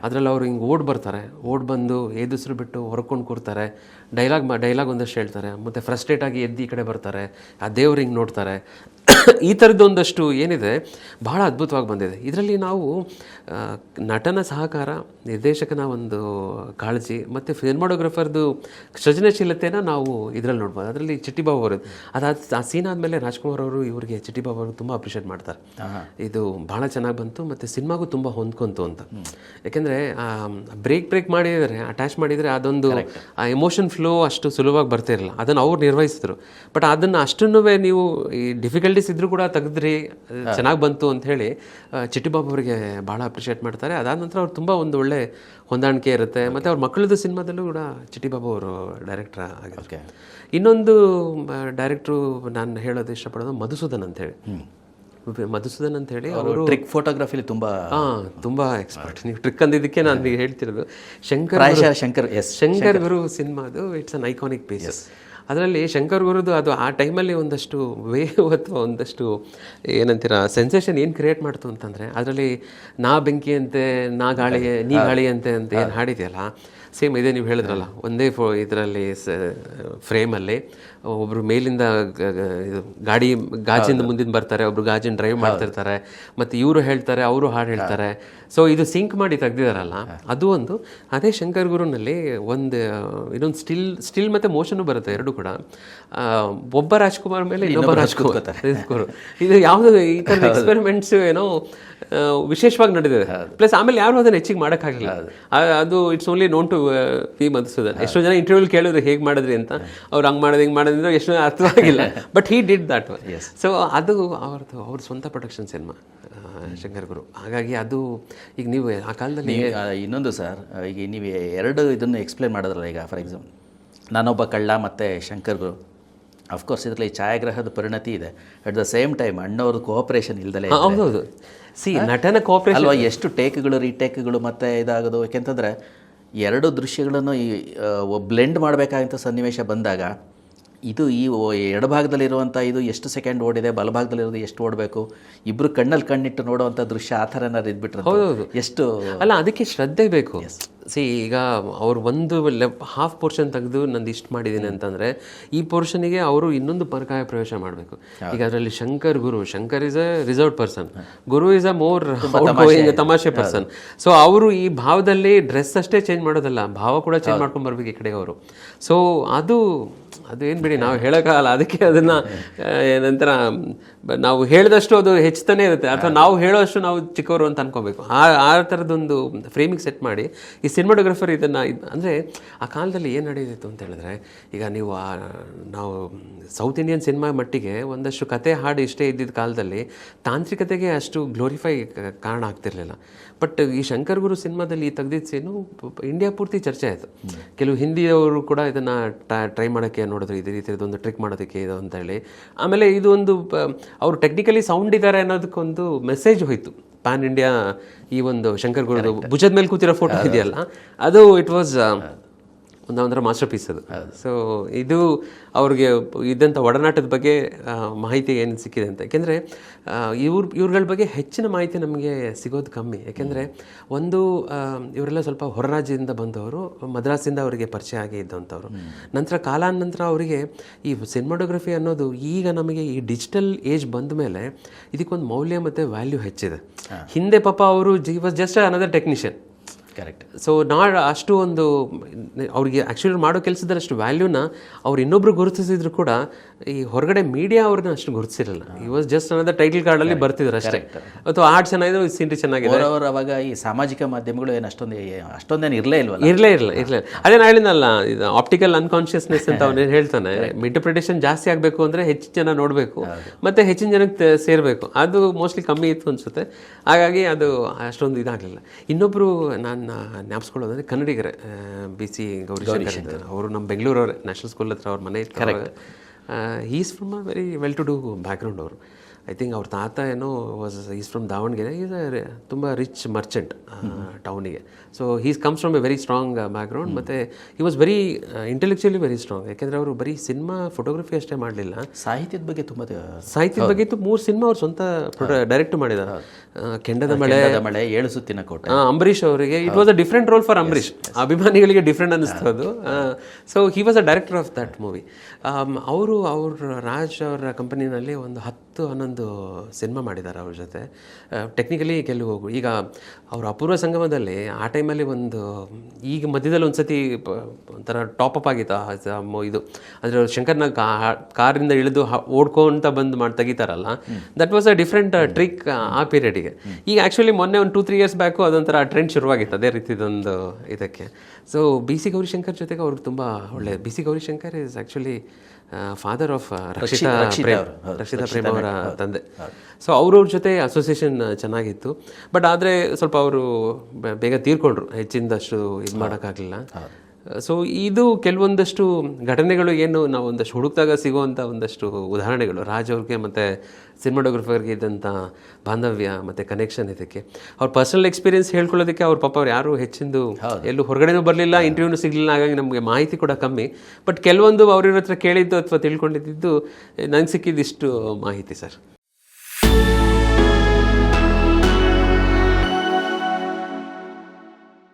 ಅದರಲ್ಲಿ ಅವರು ಹಿಂಗೆ ಓಡ್ ಬಂದು ಎದುರು ಬಿಟ್ಟು ಹೊರ್ಕೊಂಡು ಕೂರ್ತಾರೆ, ಡೈಲಾಗ್ ಒಂದಷ್ಟು ಹೇಳ್ತಾರೆ, ಮತ್ತು ಫ್ರಸ್ಟ್ರೇಟ್ ಆಗಿ ಎದ್ದು ಈ ಕಡೆ ಬರ್ತಾರೆ, ಆ ದೇವ್ರು ಹಿಂಗೆ ನೋಡ್ತಾರೆ. ಈ ಥರದ್ದೊಂದಷ್ಟು ಏನಿದೆ ಬಹಳ ಅದ್ಭುತವಾಗಿ ಬಂದಿದೆ. ಇದರಲ್ಲಿ ನಾವು ನಟನ ಸಹಕಾರ, ನಿರ್ದೇಶಕನ ಒಂದು ಕಾಳಜಿ ಮತ್ತು ಸಿನಿಮಾಟೋಗ್ರಫರ್ದು ಸೃಜನಶೀಲತೆನ ನಾವು ಇದರಲ್ಲಿ ನೋಡ್ಬೋದು. ಅದರಲ್ಲಿ ಚಿಟ್ಟಿಬಾಬು ಅವರು ಆ ಸೀನ್ ಆದಮೇಲೆ ರಾಜ್ಕುಮಾರ್ ಅವರು ಇವರಿಗೆ ಚಿಟ್ಟಿಬಾಬು ಅವರು ತುಂಬ ಅಪ್ರಿಷಿಯೇಟ್ ಮಾಡ್ತಾರೆ. ಇದು ಭಾಳ ಚೆನ್ನಾಗಿ ಬಂತು ಮತ್ತು ಸಿನಿಮಾಗೂ ತುಂಬ ಹೊಂದ್ಕೊಂತು ಅಂತ. ಯಾಕೆಂದರೆ ಬ್ರೇಕ್ ಮಾಡಿದರೆ, ಅಟ್ಯಾಚ್ ಮಾಡಿದರೆ ಅದೊಂದು ಆ ಎಮೋಷನ್ ಫ್ಲೋ ಅಷ್ಟು ಸುಲಭವಾಗಿ ಬರ್ತಿರಲಿಲ್ಲ. ಅದನ್ನು ಅವ್ರು ನಿರ್ವಹಿಸಿದ್ರು. ಬಟ್ ಅದನ್ನು ಅಷ್ಟನ್ನೂ ನೀವು ಈ ಡಿಫಿಕಲ್ಟೀಸ್ ಇದ್ರೂ ಕೂಡ ತೆಗೆದ್ರಿ, ಚೆನ್ನಾಗಿ ಬಂತು ಅಂತ ಹೇಳಿ ಚಿಟ್ಟಿಬಾಬು ಅವರಿಗೆ ಭಾಳ ಅಪ್ರಿಷಿಯೇಟ್ ಮಾಡ್ತಾರೆ. ಅದಾದ ನಂತರ ಅವ್ರು ತುಂಬ ಒಂದು ಒಳ್ಳೆ ಹೊಂದಾಣಿಕೆ ಇರುತ್ತೆ. ಮತ್ತು ಅವ್ರ ಮಕ್ಕಳದ್ದು ಸಿನಿಮಾದಲ್ಲೂ ಕೂಡ ಚಿಟ್ಟಿಬಾಬು ಅವರು ಡೈರೆಕ್ಟರ್ ಆಗಿದ್ದಾರೆ. ಇನ್ನೊಂದು ಡೈರೆಕ್ಟ್ರು ನಾನು ಹೇಳೋದು ಇಷ್ಟಪಡೋದು ಮಧುಸೂದನ್ ಅಂತೇಳಿ. ಮಧುಸೂದನ್ ಅಂತ ಹೇಳಿ ಅವರು ಟ್ರಿಕ್ ಫೋಟೋಗ್ರಫಿಲಿ ತುಂಬ ಎಕ್ಸ್ಪರ್ಟ್. ನೀವು ಟ್ರಿಕ್ ಅಂದಿದ್ದಕ್ಕೆ ನಾನು ಹೇಳ್ತಿರೋದು ಶಂಕರ್ ಗುರು ಸಿನಿಮಾದು ಇಟ್ಸ್ ಅನ್ ಐಕಾನಿಕ್ ಪೀಸ್. ಅದರಲ್ಲಿ ಶಂಕರ್ ಗುರುದು ಅದು ಆ ಟೈಮಲ್ಲಿ ಒಂದಷ್ಟು ವೇವ್ ಅಥವಾ ಒಂದಷ್ಟು ಏನಂತೀರ ಸೆನ್ಸೇಷನ್ ಏನು ಕ್ರಿಯೇಟ್ ಮಾಡ್ತು ಅಂತಂದರೆ, ಅದರಲ್ಲಿ ನಾ ಬೆಂಕಿ ಅಂತೆ, ನಾ ಗಾಳಿ, ನೀ ಗಾಳಿ ಅಂತೆ ಅಂತ ಏನು ಹಾಡಿದೆಯಲ್ಲ, ಸೇಮ್ ಇದೇ ನೀವು ಹೇಳಿದ್ರಲ್ಲ, ಒಂದೇ ಇದರಲ್ಲಿ ಫ್ರೇಮಲ್ಲಿ ಒಬ್ಬರು ಮೇಲಿಂದ ಇದು ಗಾಡಿ ಗಾಜಿಂದ ಮುಂದಿನ ಬರ್ತಾರೆ, ಒಬ್ರು ಗಾಜಿನ ಡ್ರೈವ್ ಮಾಡ್ತಿರ್ತಾರೆ, ಮತ್ತು ಇವರು ಹೇಳ್ತಾರೆ, ಅವರು ಹಾಡು ಹೇಳ್ತಾರೆ. ಸೊ ಇದು ಸಿಂಕ್ ಮಾಡಿ ತೆಗ್ದಿದಾರಲ್ಲ, ಅದು ಒಂದು. ಅದೇ ಶಂಕರ್ ಗುರುನಲ್ಲಿ ಇನ್ನೊಂದು ಸ್ಟಿಲ್ ಮತ್ತು ಮೋಷನು ಬರುತ್ತೆ, ಎರಡು ಕೂಡ. ಒಬ್ಬ ರಾಜ್ಕುಮಾರ್ ಮೇಲೆ ಇನ್ನೊಬ್ಬ ರಾಜ್ಕುಮಾರ್, ಇದು ಯಾವುದು ಈ ಥರದ ಎಕ್ಸ್ಪೆರಿಮೆಂಟ್ಸ್ ಏನೋ ವಿಶೇಷವಾಗಿ ನಡೆದಿದೆ. ಪ್ಲಸ್ ಆಮೇಲೆ ಯಾರು ಅದನ್ನು ಹೆಚ್ಚಿಗೆ ಮಾಡೋಕ್ಕಾಗಲಿಲ್ಲ. ಅದು it's only known to V Madhusudan. ಎಷ್ಟೋ ಜನ ಇಂಟರ್ವ್ಯೂಲ್ ಕೇಳಿದ್ರು ಹೇಗೆ ಮಾಡಿದ್ರಿ ಅಂತ, ಅವ್ರು ಹಂಗೆ ಮಾಡೋದು ಹಿಂಗೆ ಮಾಡೋದ್ರೆ ಎಷ್ಟೋ ಅರ್ಥವಾಗಿಲ್ಲ. But he did that one. So ಅದು ಅವ್ರ ಸ್ವಂತ ಪ್ರೊಡಕ್ಷನ್ ಸಿನಿಮಾ ಶಂಕರ್ ಗುರು. ಹಾಗಾಗಿ ಅದು ಈಗ ನೀವು ಆ ಕಾಲದಲ್ಲಿ ಇನ್ನೊಂದು ಸರ್, ಈಗ ನೀವು ಎರಡು ಇದನ್ನು ಎಕ್ಸ್ಪ್ಲೇನ್ ಮಾಡೋದ್ರಲ್ಲ. ಈಗ ಫಾರ್ ಎಕ್ಸಾಂಪಲ್ ನಾನೊಬ್ಬ ಕಳ್ಳ ಮತ್ತು ಶಂಕರ್ ಗುರು, ಅಫ್ಕೋರ್ಸ್ ಇದರಲ್ಲಿ ಛಾಯಾಗ್ರಹದ ಪರಿಣತಿ ಇದೆ. ಅಟ್ ದ ಸೇಮ್ ಟೈಮ್ ಅಣ್ಣವ್ರದ್ದು ಕೋಆಪರೇಷನ್ ಇಲ್ದಲೇ. ಹೌದೌದು, ನಟನ ಕೋಆಪರೇಷನ್ ಅಲ್ವಾ, ಎಷ್ಟು ಟೇಕ್ಗಳು ರೀಟೇಕ್ಗಳು ಮತ್ತು ಇದಾಗೋದು. ಯಾಕೆಂತಂದರೆ ಎರಡು ದೃಶ್ಯಗಳನ್ನು ಬ್ಲೆಂಡ್ ಮಾಡಬೇಕಾದಂಥ ಸನ್ನಿವೇಶ ಬಂದಾಗ ಇದು ಈ ಎಡಭಾಗದಲ್ಲಿರುವಂಥ ಇದು ಎಷ್ಟು ಸೆಕೆಂಡ್ ಓಡಿದೆ, ಬಲಭಾಗದಲ್ಲಿರೋದು ಎಷ್ಟು ಓಡಬೇಕು, ಇಬ್ಬರು ಕಣ್ಣಲ್ಲಿ ಕಣ್ಣಿಟ್ಟು ನೋಡುವಂಥ ದೃಶ್ಯ ಆ ಥರ ಏನಾದ್ರು ಇದ್ಬಿಟ್ರೆ ಎಷ್ಟು ಅಲ್ಲ, ಅದಕ್ಕೆ ಶ್ರದ್ಧೆ ಬೇಕು. ಈಗ ಅವ್ರು ಒಂದು ಹಾಫ್ ಪೋರ್ಷನ್ ತೆಗೆದು ನಂದು ಇಷ್ಟು ಮಾಡಿದ್ದೀನಿ ಅಂತಂದರೆ, ಈ ಪೋರ್ಷನಿಗೆ ಅವರು ಇನ್ನೊಂದು ಪರಕಾಯ ಪ್ರವೇಶ ಮಾಡಬೇಕು. ಈಗ ಅದರಲ್ಲಿ Shankar is a reserved person, Guru is a more ತಮಾಷೆ ಪರ್ಸನ್. ಸೊ ಅವರು ಈ ಭಾವದಲ್ಲಿ ಡ್ರೆಸ್ ಅಷ್ಟೇ ಚೇಂಜ್ ಮಾಡೋದಲ್ಲ, ಭಾವ ಕೂಡ ಚೇಂಜ್ ಮಾಡ್ಕೊಂಡು ಬರ್ಬೇಕು ಈ ಕಡೆ ಅವರು. ಸೊ ಅದು ಏನು ಬಿಡಿ, ನಾವು ಹೇಳೋಕ್ಕಾಗಲ್ಲ. ಅದಕ್ಕೆ ಅದನ್ನು ಏನಂತರ ನಾವು ಹೇಳಿದಷ್ಟು ಅದು ಹೆಚ್ಚುತ್ತಾನೆ ಇರುತ್ತೆ, ಅಥವಾ ನಾವು ಹೇಳೋಷ್ಟು ನಾವು ಚಿಕ್ಕವರು ಅಂತ ಅನ್ಕೋಬೇಕು. ಆ ಥರದೊಂದು ಫ್ರೇಮಿಂಗ್ ಸೆಟ್ ಮಾಡಿ ಈ ಸಿನಿಮಾಟೋಗ್ರಫರ್ ಇದನ್ನು ಅಂದರೆ ಆ ಕಾಲದಲ್ಲಿ ಏನು ನಡೆಯುತ್ತಿತ್ತು ಅಂತ ಹೇಳಿದ್ರೆ, ಈಗ ನಾವು ಸೌತ್ ಇಂಡಿಯನ್ ಸಿನಿಮಾ ಮಟ್ಟಿಗೆ ಒಂದಷ್ಟು ಕತೆ ಹಾಡು ಇಷ್ಟೇ ಇದ್ದಿದ್ದ ಕಾಲದಲ್ಲಿ ತಾಂತ್ರಿಕತೆಗೆ ಅಷ್ಟು ಗ್ಲೋರಿಫೈ ಕಾರಣ ಆಗ್ತಿರ್ಲಿಲ್ಲ. ಬಟ್ ಈ ಶಂಕರ್ ಗುರು ಸಿನಿಮಾದಲ್ಲಿ ಈ ತೆಗ್ದಿದ್ದ ಸೀನು ಇಂಡಿಯಾ ಪೂರ್ತಿ ಚರ್ಚೆ ಆಯಿತು. ಕೆಲವು ಹಿಂದಿಯವರು ಕೂಡ ಇದನ್ನು ಟ್ರೈ ಮಾಡೋಕ್ಕೆ ನೋಡಿದ್ರು, ಇದೇ ರೀತಿಯದೊಂದು ಟ್ರಿಕ್ ಮಾಡೋದಕ್ಕೆ ಇದು ಅಂತೇಳಿ. ಆಮೇಲೆ ಇದು ಒಂದು ಅವರು ಟೆಕ್ನಿಕಲಿ ಸೌಂಡ್ ಇದ್ದಾರೆ ಅನ್ನೋದಕ್ಕೊಂದು ಮೆಸೇಜ್ ಹೋಯಿತು ಪ್ಯಾನ್ ಇಂಡಿಯಾ. ಈ ಒಂದು ಶಂಕರ್ ಗುರುದು ಭುಜದ ಮೇಲೆ ಕೂತಿರೋ ಫೋಟೋ ಇದೆಯಲ್ಲ, ಅದು ಇಟ್ ವಾಸ್ ಒಂದೊಂದರ ಮಾಸ್ಟರ್ ಪೀಸ್ ಅದು. ಸೊ ಇದು ಅವ್ರಿಗೆ ಇದ್ದಂಥ ಒಡನಾಟದ ಬಗ್ಗೆ ಮಾಹಿತಿ ಏನು ಸಿಕ್ಕಿದೆ ಅಂತ. ಯಾಕೆಂದರೆ ಇವ್ರುಗಳ ಬಗ್ಗೆ ಹೆಚ್ಚಿನ ಮಾಹಿತಿ ನಮಗೆ ಸಿಗೋದು ಕಮ್ಮಿ. ಯಾಕೆಂದರೆ ಇವರೆಲ್ಲ ಸ್ವಲ್ಪ ಹೊರ ರಾಜ್ಯದಿಂದ ಬಂದವರು, ಮದ್ರಾಸಿಂದ ಅವರಿಗೆ ಪರಿಚಯ ಆಗಿ ಇದ್ದಂಥವ್ರು. ನಂತರ ಕಾಲಾನಂತರ ಅವರಿಗೆ ಈ ಸಿನಿಮಾಟೋಗ್ರಫಿ ಅನ್ನೋದು ಈಗ ನಮಗೆ ಈ ಡಿಜಿಟಲ್ ಏಜ್ ಬಂದ ಮೇಲೆ ಇದಕ್ಕೊಂದು ಮೌಲ್ಯ ಮತ್ತು ವ್ಯಾಲ್ಯೂ ಹೆಚ್ಚಿದೆ. ಹಿಂದೆ ಪಾಪ ಅವರು was just another technician. Correct. So ಅಷ್ಟು ಒಂದು ಅವ್ರಿಗೆ ಆ್ಯಕ್ಚುಲಿ ಮಾಡೋ ಕೆಲಸದಲ್ಲಿ ಅಷ್ಟು ವ್ಯಾಲ್ಯೂನ ಅವ್ರು ಇನ್ನೊಬ್ರು ಗುರುತಿಸಿದ್ರು ಕೂಡ ಈ ಹೊರಗಡೆ ಮೀಡಿಯಾ ಅವ್ರನ್ನ ಅಷ್ಟು ಗುರುತಿಸಿರಲ್ಲ. ಈ ವಾಸ್ ಜಸ್ಟ್ ಅನ್ನೋದು ಟೈಟಲ್ ಕಾರ್ಡಲ್ಲಿ ಬರ್ತಿದ್ರು ಅಷ್ಟೇ, ಅಥವಾ ಆರ್ಟ್ ಚೆನ್ನಾಗಿದೆ, ಸೀನ್ರಿ ಚೆನ್ನಾಗಿದೆ. ಅವರು ಅವಾಗ ಈ ಸಾಮಾಜಿಕ ಮಾಧ್ಯಮಗಳು ಏನು ಅಷ್ಟೊಂದೇನು ಇರಲೇ ಇಲ್ವಲ್ಲ. ಇರಲೇ ಅದೇ ನಾ ಹೇಳಿದ್ನಲ್ಲ, ಇದು ಆಪ್ಟಿಕಲ್ ಅನ್ಕಾನ್ಷಿಯಸ್ನೆಸ್ ಅಂತ ಅವನೇನು ಹೇಳ್ತಾನೆ. ಇಂಟರ್ಪ್ರಿಟೇಷನ್ ಜಾಸ್ತಿ ಆಗಬೇಕು ಅಂದರೆ ಹೆಚ್ಚಿನ ಜನ ನೋಡಬೇಕು ಮತ್ತು ಹೆಚ್ಚಿನ ಜನಕ್ಕೆ ಸೇರಬೇಕು. ಅದು ಮೋಸ್ಟ್ಲಿ ಕಮ್ಮಿ ಇತ್ತು ಅನಿಸುತ್ತೆ. ಹಾಗಾಗಿ ಅದು ಅಷ್ಟೊಂದು ಇದಾಗಲಿಲ್ಲ. ಇನ್ನೊಬ್ಬರು ನಾನು ಜ್ಞಾಪಿಸ್ಕೊಳ್ಳೋದಂದರೆ ಕನ್ನಡಿಗರೇ, BC ಗೌರಿಶಂಕರ್. ಅವರು ನಮ್ಮ ಬೆಂಗಳೂರವ್ರೆ, ನ್ಯಾಷನಲ್ ಸ್ಕೂಲ್ ಹತ್ರ ಅವ್ರ ಮನೆ ಇತ್ತು. Is from a very well to do background. ಅವರು ಐ ಥಿಂಕ್ ಅವ್ರ ತಾತ ಏನೋ ಈಸ್ ಫ್ರಮ್ ದಾವಣಗೆರೆ. ಈಸ್ ತುಂಬ ರಿಚ್ ಮರ್ಚೆಂಟ್ ಟೌನಿಗೆ. So he's comes from a very strong background. ಮತ್ತು he was very intellectually very strong. ಯಾಕೆಂದರೆ ಅವರು ಬರೀ ಸಿನಿಮಾ ಫೋಟೋಗ್ರಫಿ ಅಷ್ಟೇ ಮಾಡಲಿಲ್ಲ, ಸಾಹಿತ್ಯದ ಬಗ್ಗೆ ತುಂಬ ಸಾಹಿತ್ಯದ ಬಗ್ಗೆ ಇತ್ತು. 3 ಸಿನಿಮಾ ಅವ್ರು ಸ್ವಂತ ಡೈರೆಕ್ಟ್ ಮಾಡಿದ್ದಾರೆ. ಕೆಂಡದ ಮಳೆ, 7 ಸುತ್ತಿನ ಕೋಟೆ. ಅಂಬರೀಷ್ ಅವರಿಗೆ it was a different roll for Ambareesh. ಅಭಿಮಾನಿಗಳಿಗೆ ಡಿಫ್ರೆಂಟ್ ಅನ್ನಿಸ್ತು ಅದು. So he was a director of that movie. ಅವರು ರಾಜ್ ಅವರ ಕಂಪನಿನಲ್ಲಿ ಒಂದು 10-11 ಸಿನಿಮಾ ಮಾಡಿದ್ದಾರೆ ಅವ್ರ ಜೊತೆ. ಟೆಕ್ನಿಕಲಿ ಕೆಲವು ಈಗ ಅವ್ರ ಅಪೂರ್ವ ಸಂಗಮದಲ್ಲಿ ಆ ಟೈಮಲ್ಲಿ ಒಂದು, ಈಗ ಮಧ್ಯದಲ್ಲಿ ಒಂದು ಸತಿ ಒಂಥರ ಟಾಪಪ್ ಆಗಿತ್ತು ಇದು. ಅಂದರೆ ಶಂಕರ್ನ ಕಾರಿಂದ ಇಳಿದು ಓಡ್ಕೊಂತ ಬಂದು ತೆಗಿತಾರಲ್ಲ, that was a different trick ಆ ಪೀರಿಯಡಿಗೆ. ಈಗ ಆ್ಯಕ್ಚುಲಿ ಮೊನ್ನೆ ಒಂದು 2-3 ಇಯರ್ಸ್ ಬ್ಯಾಕು ಅದೊಂಥರ ಟ್ರೆಂಡ್ ಶುರುವಾಗಿತ್ತು ಅದೇ ರೀತಿದೊಂದು ಇದಕ್ಕೆ. ಸೊ BC ಗೌರಿಶಂಕರ್ ಜೊತೆಗೆ ಅವ್ರಿಗೆ ತುಂಬ ಒಳ್ಳೆ. BC Gowrishankar is actually father of Rakshita Prem ಅವರ ತಂದೆ. ಸೊ ಅವ್ರವ್ರ ಜೊತೆ ಅಸೋಸಿಯೇಷನ್ ಚೆನ್ನಾಗಿತ್ತು. ಬಟ್ ಆದರೆ ಸ್ವಲ್ಪ ಅವರು ಬೇಗ ತೀರ್ಕೊಂಡ್ರು, ಹೆಚ್ಚಿನದಷ್ಟು ಇದು ಮಾಡೋಕ್ಕಾಗಲಿಲ್ಲ. ಸೊ ಇದು ಕೆಲವೊಂದಷ್ಟು ಘಟನೆಗಳು ಏನು ನಾವು ಒಂದಷ್ಟು ಹುಡುಕ್ದಾಗ ಸಿಗುವಂಥ ಒಂದಷ್ಟು ಉದಾಹರಣೆಗಳು. ರಾಜ್ ಅವ್ರಿಗೆ ಮತ್ತು ಸಿನಿಮಾಟೋಗ್ರಫರ್ಗೆ ಇದ್ದಂಥ ಬಾಂಧವ್ಯ ಮತ್ತು ಕನೆಕ್ಷನ್. ಇದಕ್ಕೆ ಅವ್ರ ಪರ್ಸನಲ್ ಎಕ್ಸ್ಪೀರಿಯನ್ಸ್ ಹೇಳ್ಕೊಳ್ಳೋದಕ್ಕೆ ಅವ್ರ ಪಾಪ ಅವ್ರು ಯಾರು ಹೆಚ್ಚಿಂದು ಎಲ್ಲೂ ಹೊರಗಡೆನೂ ಬರಲಿಲ್ಲ, ಇಂಟರ್ವ್ಯೂನೂ ಸಿಗಲಿಲ್ಲ. ಹಾಗಾಗಿ ನಮಗೆ ಮಾಹಿತಿ ಕೂಡ ಕಮ್ಮಿ. ಬಟ್ ಕೆಲವೊಂದು ಅವ್ರ ಹತ್ರ ಕೇಳಿದ್ದು ಅಥವಾ ತಿಳ್ಕೊಂಡಿದ್ದು ನನಗೆ ಸಿಕ್ಕಿದ್ದಿಷ್ಟು ಮಾಹಿತಿ ಸರ್.